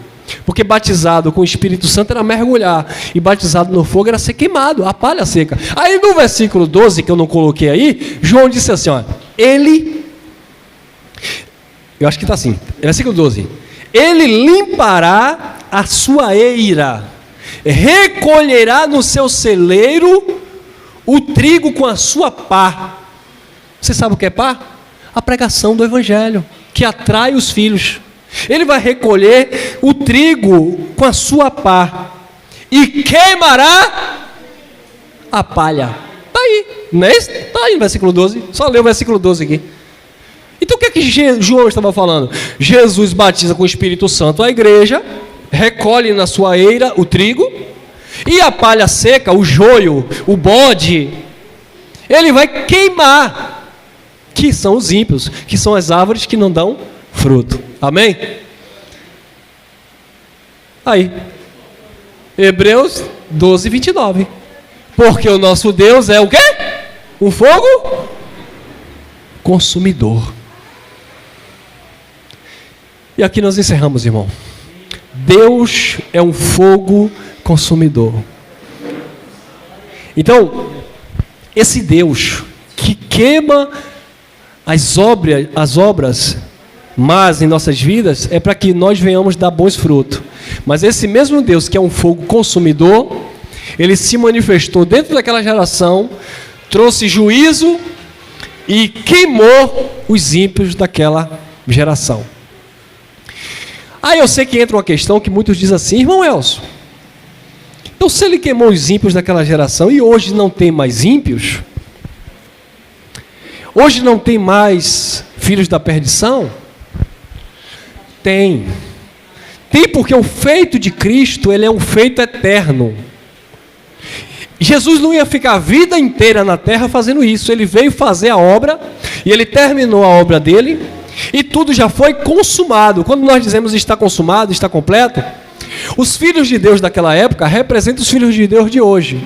porque batizado com o Espírito Santo era mergulhar, e batizado no fogo era ser queimado, a palha seca. Aí no versículo 12, que eu não coloquei aí, João disse assim, ó, eu acho que está assim, versículo 12, ele limpará a sua eira, recolherá no seu celeiro o trigo com a sua pá. Você sabe o que é pá? A pregação do evangelho, que atrai os filhos. Ele vai recolher o trigo com a sua pá e queimará a palha. Está aí, não é isso? Está aí no versículo 12, só lê o versículo 12 aqui. Então o que é que João estava falando? Jesus batiza com o Espírito Santo a igreja, recolhe na sua eira o trigo, e a palha seca, o joio, o bode, ele vai queimar, que são os ímpios, que são as árvores que não dão fruto. Amém? Aí, Hebreus 12, 29. Porque o nosso Deus é o quê? Um fogo consumidor. E aqui nós encerramos, irmão. Deus é um fogo consumidor. Então, esse Deus que queima as obras más em nossas vidas é para que nós venhamos dar bons frutos. Mas esse mesmo Deus que é um fogo consumidor, ele se manifestou dentro daquela geração, trouxe juízo e queimou os ímpios daquela geração. Aí eu sei que entra uma questão que muitos dizem assim, irmão Elcio, Então, se ele queimou os ímpios daquela geração e hoje não tem mais ímpios, hoje não tem mais filhos da perdição, tem. Tem, porque o feito de Cristo, ele é um feito eterno. Jesus não ia ficar a vida inteira na terra fazendo isso. Ele veio fazer a obra, e ele terminou a obra dele, e tudo já foi consumado. Quando nós dizemos está consumado, está completo, os filhos de Deus daquela época representam os filhos de Deus de hoje.